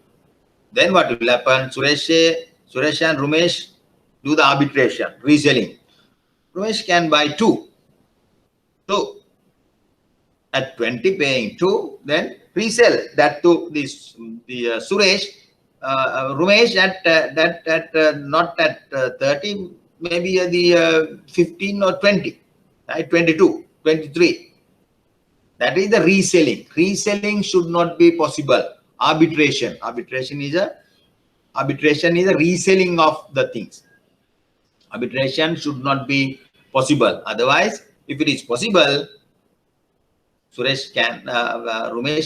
Then what will happen? Suresh and Rumesh do the arbitration, reselling. Rumesh can buy two at 20, paying 2, then resell that to this Suresh, Rumesh at not at 30, maybe the 15 or 20, right? 22, 23. That is the reselling. Reselling should not be possible. Arbitration is a reselling of the things. Arbitration should not be possible. Otherwise, if it is possible, Rumesh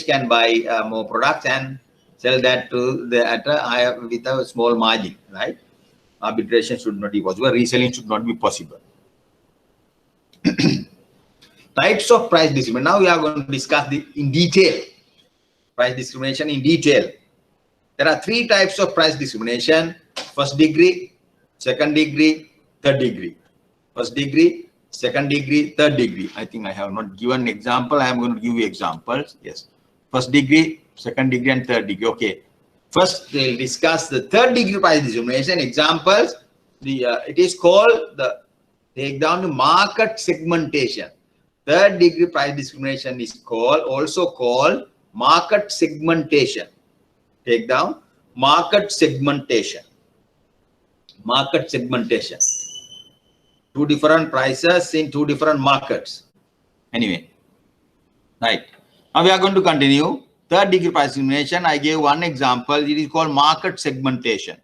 can buy more products and sell that to at a higher with a small margin, right? Arbitration should not be possible. Reselling should not be possible. Types of price discrimination. Now we are going to discuss in detail. Price discrimination in detail. There are 3 types of price discrimination: first degree, second degree, third degree. First degree, second degree, third degree. I think I have not given example. I am going to give you examples. Yes. First degree, second degree, and third degree. Okay. First, we'll discuss the third degree price discrimination. Examples. It is called take down the market segmentation. Third degree price discrimination is also called market segmentation. Take down market segmentation. Market segmentation. 2 different prices in 2 different markets. Anyway, right. Now we are going to continue. Third degree price discrimination. I gave one example. It is called market segmentation.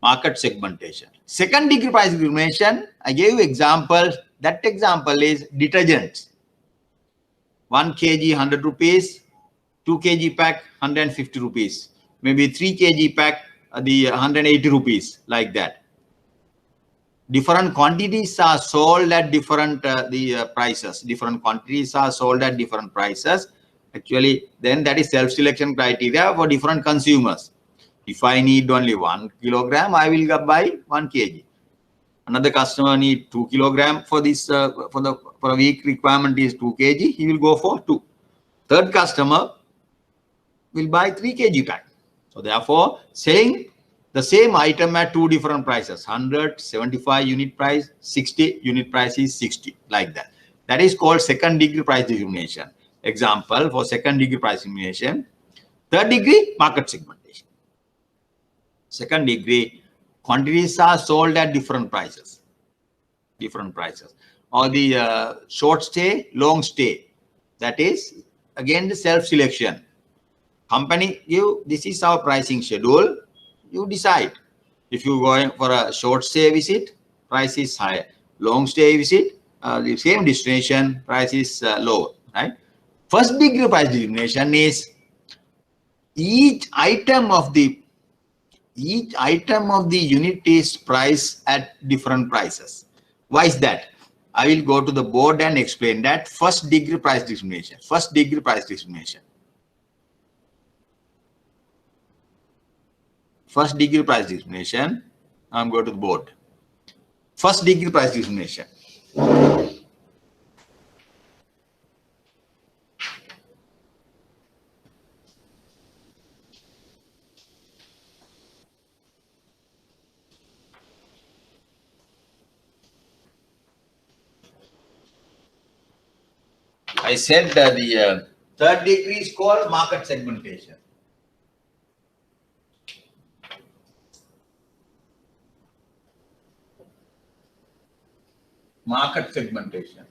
Market segmentation. Second degree price discrimination. I gave you examples. That example is detergents. 1 kg 100 rupees, 2 kg pack 150 rupees, maybe 3 kg pack the 180 rupees, like that. Different quantities are sold at different prices. Different quantities are sold at different prices. Actually, then that is self-selection criteria for different consumers. If I need only 1 kilogram, I will buy 1 kg. Another customer need 2 kilogram for this for a week requirement is 2 kg. He will go for 2. Third customer will buy 3 kg pack. So therefore, selling the same item at two different prices, 100, 75 unit price, 60 unit price is 60, like that. That is called second degree price discrimination. Example for second degree price discrimination. Third degree, market segmentation. Second degree, quantities are sold at different prices. Or the short stay, long stay. That is again the self-selection. Company, this is our pricing schedule. You decide. If you go for a short stay visit, price is higher. Long stay visit, the same destination, price is lower. Right? First degree price discrimination is each item of the unit is priced at different prices. Why is that? I will go to the board and explain that. First degree price discrimination. First degree price discrimination. First degree price discrimination. I'm going to the board. First degree price discrimination. I said that the third degree is called market segmentation. Market segmentation.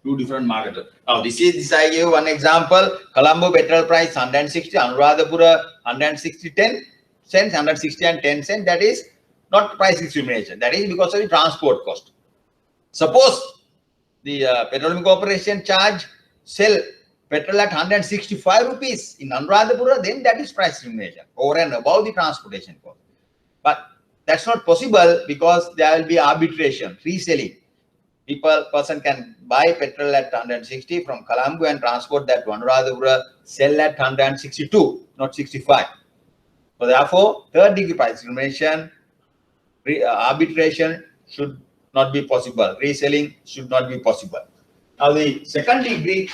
Two different markets. Now, this I gave one example. Colombo petrol price 160, Anuradhapura 160 10 cents, 160 and 10 cents. That is not price discrimination. That is because of the transport cost. Suppose the petroleum corporation sell petrol at 165 rupees in Anuradhapura, then that is price discrimination over and above the transportation cost. But that's not possible because there will be arbitration, reselling. Person can buy petrol at 160 from Colombo and transport that to Anuradhapura, sell at 162, not 65. So therefore, third degree price discrimination, arbitration should not be possible. Reselling should not be possible. Now the second degree,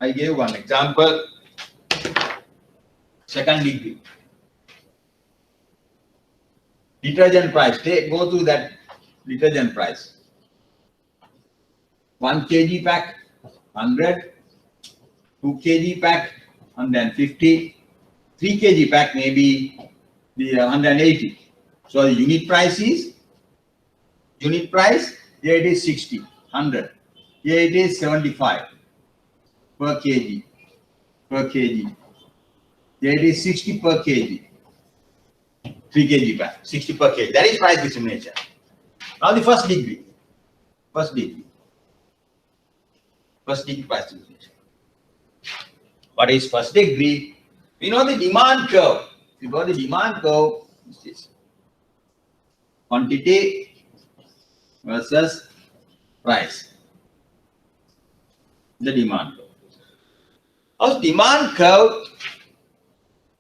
I gave one example. Second degree. Detergent price. Go through that detergent price. 1 kg pack, 100. 2 kg pack, 150. 3 kg pack maybe the 180. So the unit price, here it is 60, 100. Here it is 75 per kg. Here it is 60 per kg. 3 kg pack, 60 per kg. That is price discrimination. Now the first degree. First degree price discrimination. What is first degree? We know the demand curve. If you go to the demand curve, this is quantity versus price. The demand curve. Now, demand curve,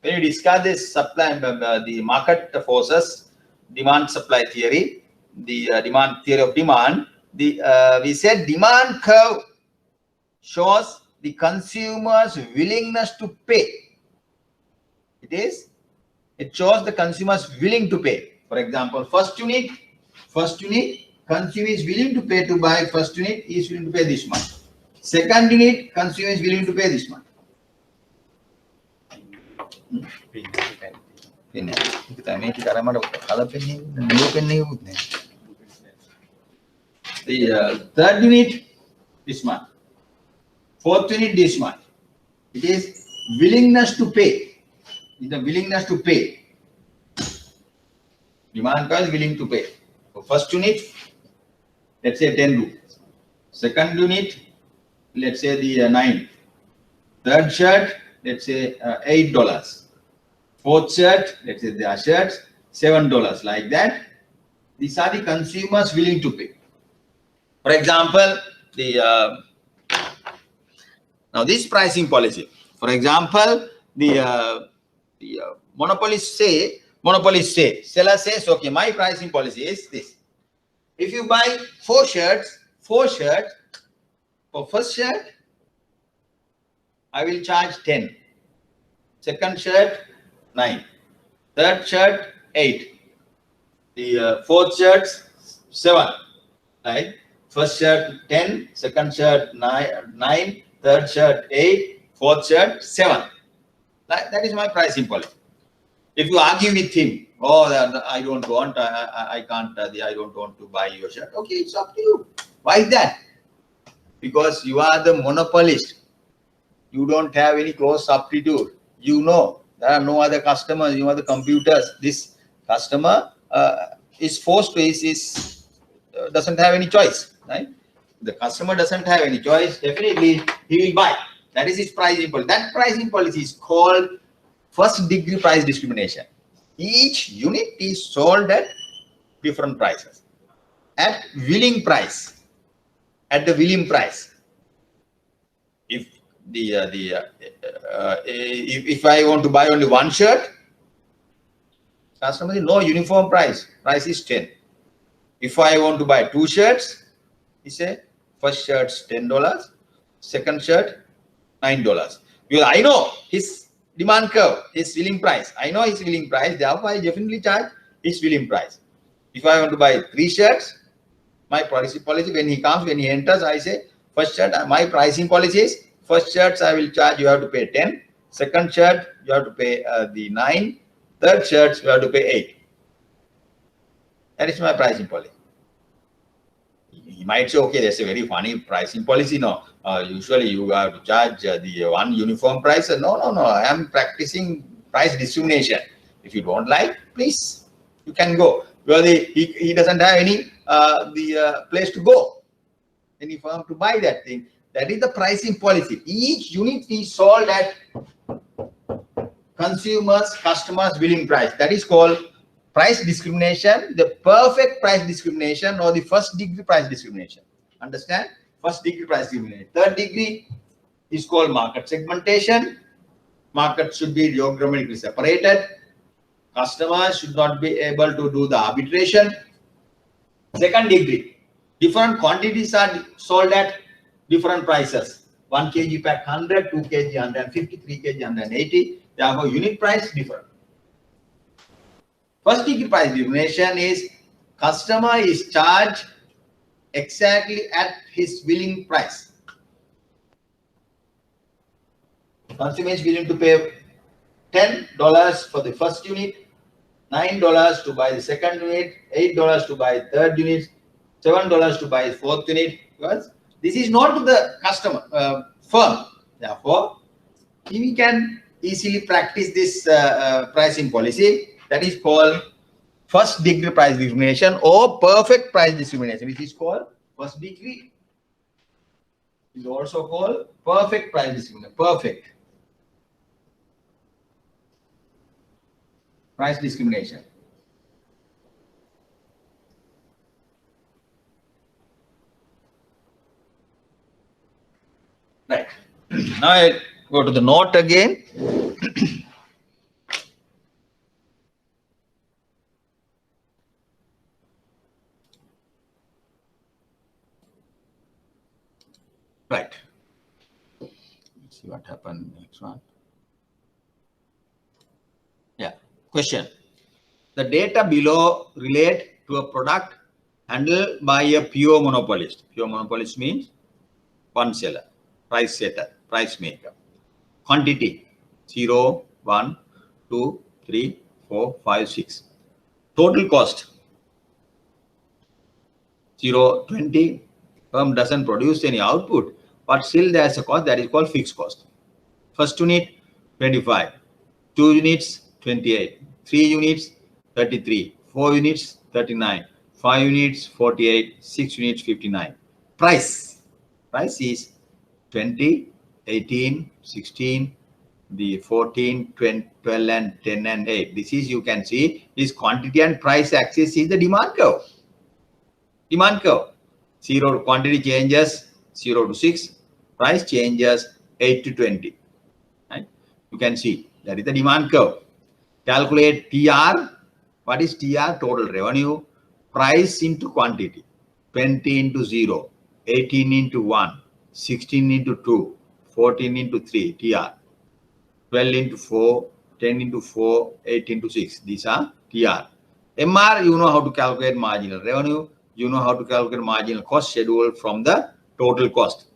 when you discuss this supply, the market forces, demand supply theory, the demand theory of demand, we said demand curve shows the consumer's willingness to pay. It shows the consumer's willing to pay. For example, first unit, consumer is willing to pay to buy first unit, he is willing to pay this much. Second unit, consumer is willing to pay this much. The third unit, this much. Fourth unit, this much. It is willingness to pay. The willingness to pay. Demand curve is willing to pay. So first unit, let's say 10 rupees. Second unit, let's say the 9. Third shirt, let's say $8. Fourth shirt, let's say their shirts, $7. Like that. These are the consumers willing to pay. For example, now this pricing policy. For example, the monopolists say, seller says, okay, my pricing policy is this. If you buy 4 shirts, for first shirt, I will charge 10. Second shirt, 9. Third shirt, 8. The fourth shirt, 7. Right? First shirt, 10. Second shirt, 9. Third shirt, 8. Fourth shirt, 7. That is my pricing policy. If you argue with him, oh, I don't want, I can't, I don't want to buy your shirt. Okay, it's up to you. Why is that? Because you are the monopolist. You don't have any close substitute. You know, there are no other customers. You are the computers. This customer is forced to, doesn't have any choice, right? The customer doesn't have any choice. Definitely, he will buy. That is his pricing policy. That pricing policy is called first degree price discrimination. Each unit is sold at different prices, at willing price, at the willing price. If if I want to buy only one shirt, customer says no, uniform price is 10. If I want to buy 2 shirts, he say first shirt's $10, second shirt $9. Because I know his demand curve, his willing price. I know his willing price, therefore I definitely charge his willing price. If I want to buy 3 shirts, my policy when he comes, when he enters, I say first shirt, my pricing policy is first shirts I will charge, you have to pay 10. Second shirt, you have to pay the 9. Third shirts, you have to pay 8. That is my pricing policy. He might say, okay, that's a very funny pricing policy. No, usually you have to charge the one uniform price. No, I am practicing price discrimination. If you don't like, please, you can go. Because he doesn't have any place to go, any firm to buy that thing. That is the pricing policy. Each unit is sold at consumers, customers' willing price. That is called price discrimination, the perfect price discrimination, or the first degree price discrimination. Understand? First degree price discrimination. Third degree is called market segmentation. Market should be geographically separated. Customers should not be able to do the arbitration. Second degree, different quantities are sold at different prices. 1 kg pack 100, 2 kg 150, 3 kg 180. Therefore, unit price different. First degree price discrimination is customer is charged exactly at his willing price. Consumer is willing to pay $10 for the first unit, $9 to buy the second unit, $8 to buy third unit, $7 to buy fourth unit. Because this is not to the customer firm. Therefore, we can easily practice this pricing policy. That is called first degree price discrimination or perfect price discrimination, which is called first degree. Is also called perfect price discrimination. Perfect price discrimination. Right. Now I go to the note again. Right. Let's see what happened next one. Yeah. Question. The data below relate to a product handled by a pure monopolist. Pure monopolist means one seller, price setter, price maker. Quantity 0, 1, 2, 3, 4, 5, 6. Total cost 0, 20. Firm doesn't produce any output, but still there's a cost that is called fixed cost. First unit 25, 2 units 28, 3 units 33, 4 units 39, 5 units 48, 6 units 59. Price is 20, 18, 16, the 14, 20, 12 and 10 and 8. This is, you can see, is quantity and price axis is the demand curve. Demand curve. 0 quantity changes 0 to 6, price changes 8 to 20. Right? You can see that is the demand curve. Calculate TR. What is TR? Total revenue. Price into quantity. 20 into 0, 18 into 1, 16 into 2, 14 into 3, TR. 12 into 4, 10 into 4, 8 into 6. These are TR. MR, you know how to calculate marginal revenue. You know how to calculate marginal cost schedule from the total cost.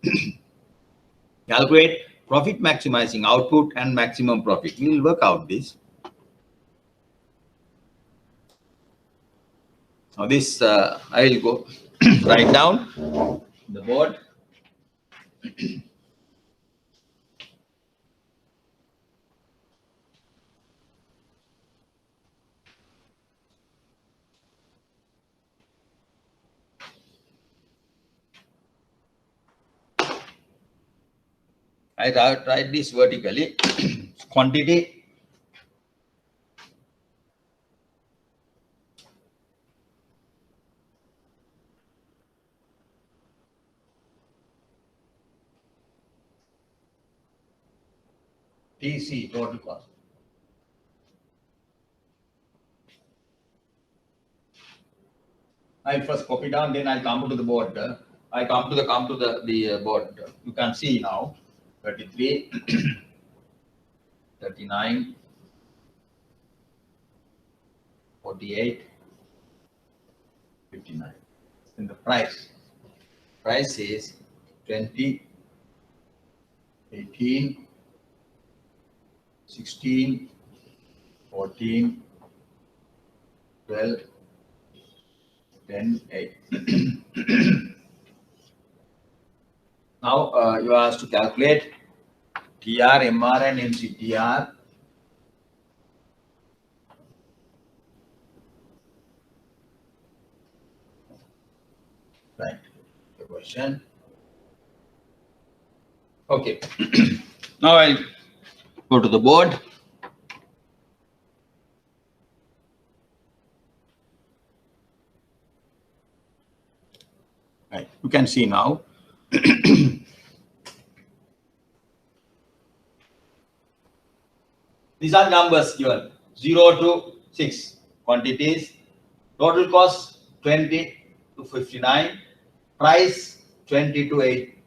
Calculate profit maximizing output and maximum profit. We will work out this. Now this, I will go write down the board. I write this vertically. Quantity, TC, total cost. I'll first copy down, then I'll come to the board. I come to the board. You can see now 33, 39, 48, 59. And the price is 20, 18, 16, 14, 12, 10, 8. Now you are asked to calculate TR, MR and MCTR. Right, the question. Okay. Now I'll go to the board. Right, you can see now. These are numbers given 0 to 6 quantities. Total cost 20 to 59. Price 20 to 8.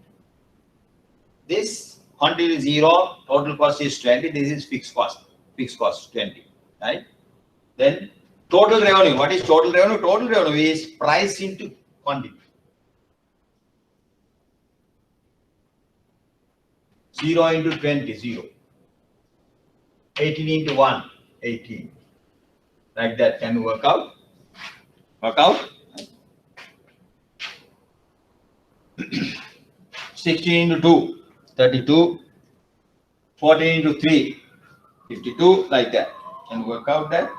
This quantity is 0. Total cost is 20. This is fixed cost. Fixed cost 20. Right. Then total revenue. What is total revenue? Total revenue is price into quantity. 0 into 20, 0. 18 into 1, 18. Like that. Can you work out? Work out? 16 into 2, 32. 14 into 3, 52. Like that. Can you work out that?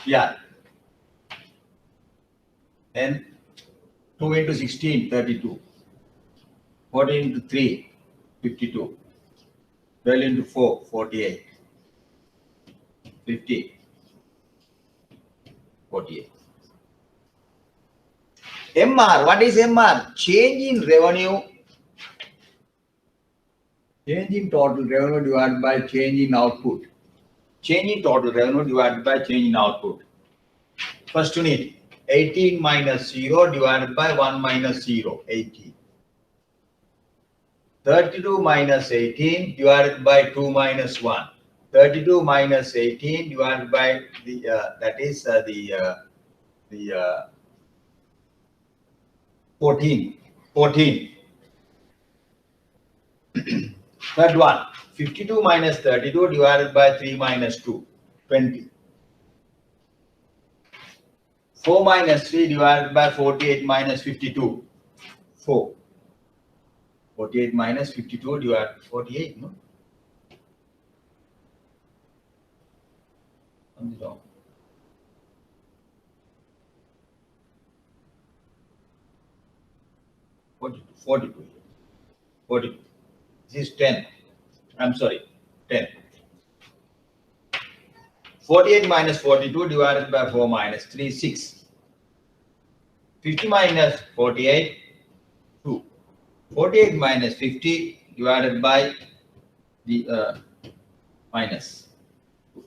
Yeah. Then 2 into 16, 32. 14 into 3, 52. 12 into 4, 48. 50, 48. MR, what is MR? Change in revenue. Change in total revenue divided by change in output. Change in total revenue divided by change in output. First unit, 18 minus 0 divided by 1 minus 0, 18. 32 minus 18 divided by 2 minus 1. 32 minus 18 divided by the that is the 14. 14. Third one, 52 minus 32 divided by 3 minus 2, 20. 4 minus 3 divided by 48 minus 52, 4. 48 minus 52 divided by 48, no? Something wrong. 42. This is 10. I'm sorry, 10. 48 minus 42 divided by 4 minus 3, 6. 50 minus 48, 2. 48 minus 50 divided by the minus 2.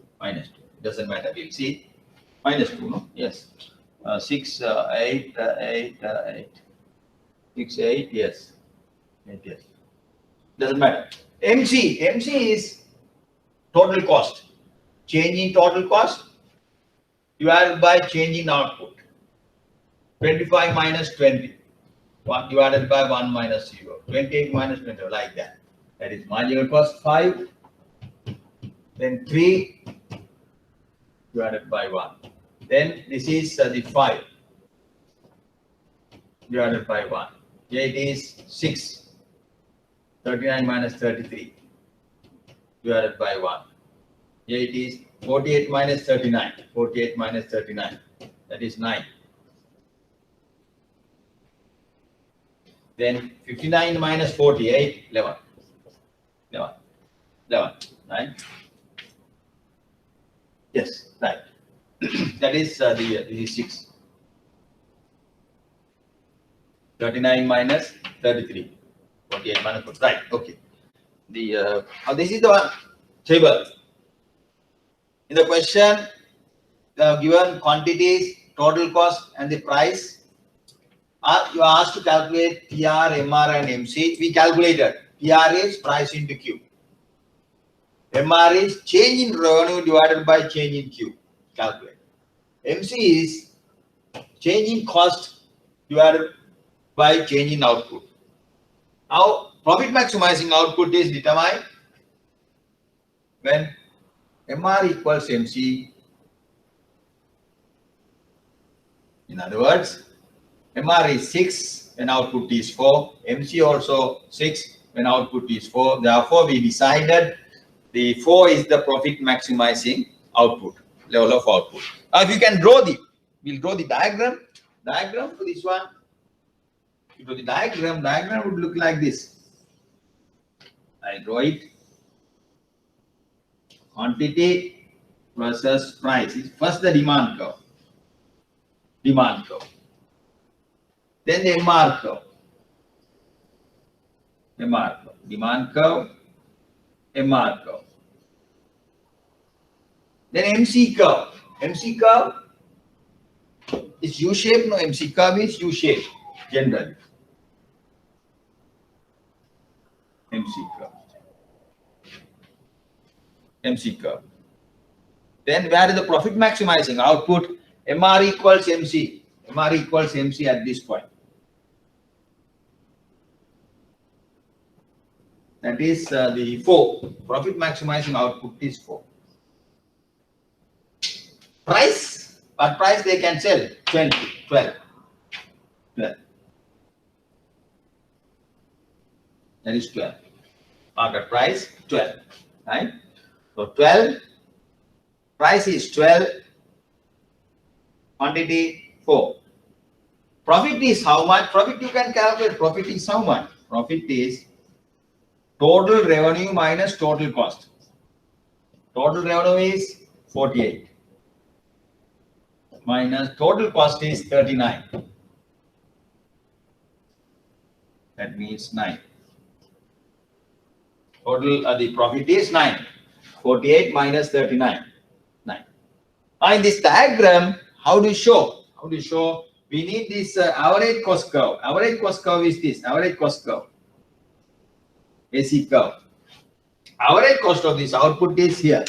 Doesn't matter. We'll see. Minus 2, no? Yes. 6, 8, 6, 8, yes. 8, yes. Doesn't matter. MC is total cost. Change in total cost divided by change in output. 25 minus 20. 1 divided by 1 minus 0. 28 minus 20, like that. That is marginal cost 5. Then 3 divided by 1. Then this is the 5 divided by 1. Here it is 6. 39 minus 33 divided by 1. Here it is 48 minus 39. 48 minus 39. That is 9. Then 59 minus 48, 11. 9. Yes, right. That is the 6. 39 minus 33. 48 minus 4. Right. Okay. This is the one table. In the question, given quantities, total cost, and the price, you are asked to calculate PR, MR, and MC. We calculated. PR is price into Q. MR is change in revenue divided by change in Q. Calculate. MC is change in cost divided by change in output. Now, profit maximizing output is determined when MR equals MC. In other words, MR is 6 when output is 4. MC also 6 when output is 4. Therefore, we decided the 4 is the profit maximizing output, level of output. Now, if you can draw we'll draw the diagram for this one. If you draw the diagram would look like this. I draw it. Quantity versus price. First the demand curve. Then the MR curve. Demand curve, MR curve. Then MC curve. MC curve is U-shape. No, MC curve is U-shape generally. MC curve. Then where is the profit maximizing output? MR equals MC. MR equals MC at this point. That is the 4. Profit maximizing output is 4. Price, what price they can sell? 12. That is 12. Market price 12. Right? So 12. Price is 12. Quantity 4. Profit is how much? Profit you can calculate. Profit is how much? Profit is total revenue minus total cost. Total revenue is 48. Minus total cost is 39. That means 9. Total the profit is 9. 48 minus 39. 9. Now in this diagram, how do you show? We need this average cost curve. Average cost curve is this. Average cost curve. AC curve. Average cost of this output is here.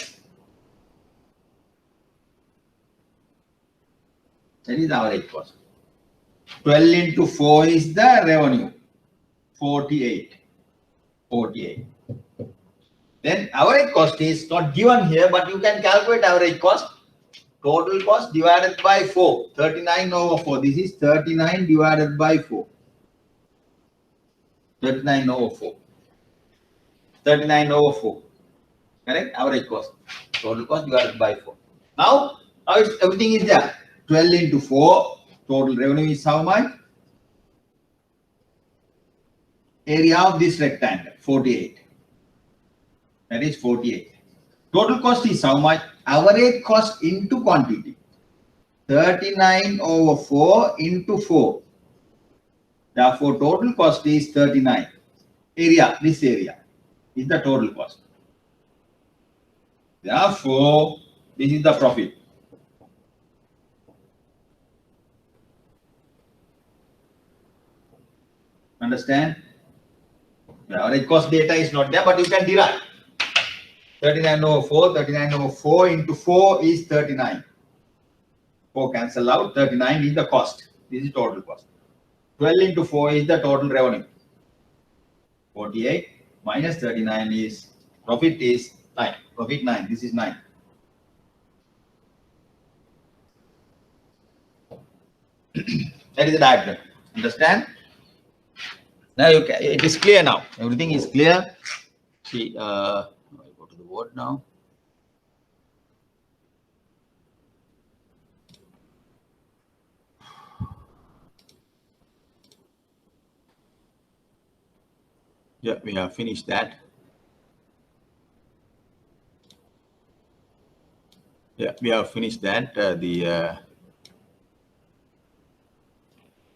That is average cost. 12 into 4 is the revenue. 48. Then average cost is not given here, but you can calculate average cost. Total cost divided by 4. 39 over 4. This is 39 divided by 4. 39 over 4. 39 over 4. Correct? Average cost. Total cost divided by 4. Now everything is there. 12 into 4, total revenue is how much? Area of this rectangle, 48. That is 48. Total cost is how much? Average cost into quantity. 39 over 4 into 4. Therefore, total cost is 39. Area, this area is the total cost. Therefore, this is the profit. Understand? The average cost data is not there, but you can derive. 39 over 4, 39 over 4 into 4 is 39. 4 cancel out, 39 is the cost. This is total cost. 12 into 4 is the total revenue. 48 minus 39 is, profit is 9. Profit 9, this is 9. That is the diagram. Understand? Now you can, it is clear now. Everything is clear. See, I'll go to the word now. Yeah, we have finished that. Yeah, we have finished that.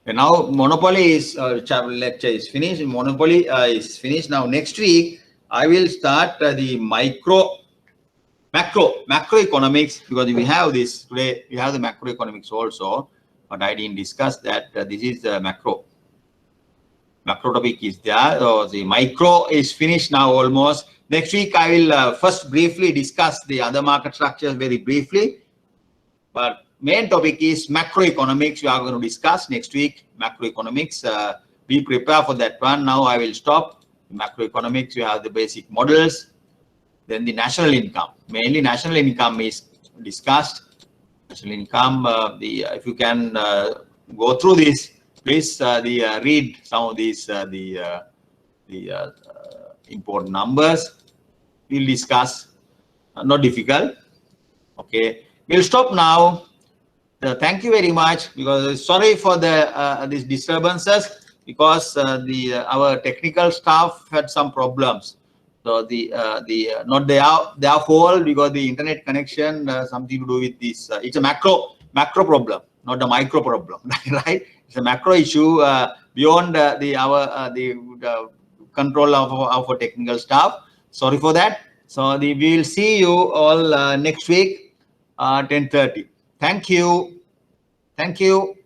And now Monopoly is lecture is finished. Monopoly is finished. Now next week I will start the macroeconomics, because we have this today. We have the macroeconomics also, but I didn't discuss that. This is the macro topic is there. So the micro is finished now almost. Next week I will first briefly discuss the other market structures very briefly, but main topic is macroeconomics. We are going to discuss next week macroeconomics. Be prepared for that one. Now I will stop. Macroeconomics, you have the basic models. Then the national income. Mainly national income is discussed. National income. If you can go through this, please read some of these important numbers. We'll discuss. Not difficult. Okay. We'll stop now. Thank you very much. Because sorry for the these disturbances, because our technical staff had some problems. So not their fault, because the internet connection something to do with this. It's a macro problem, not a micro problem, right? It's a macro issue beyond the control of our technical staff. Sorry for that. So we will see you all next week, 10:30. Thank you. Thank you.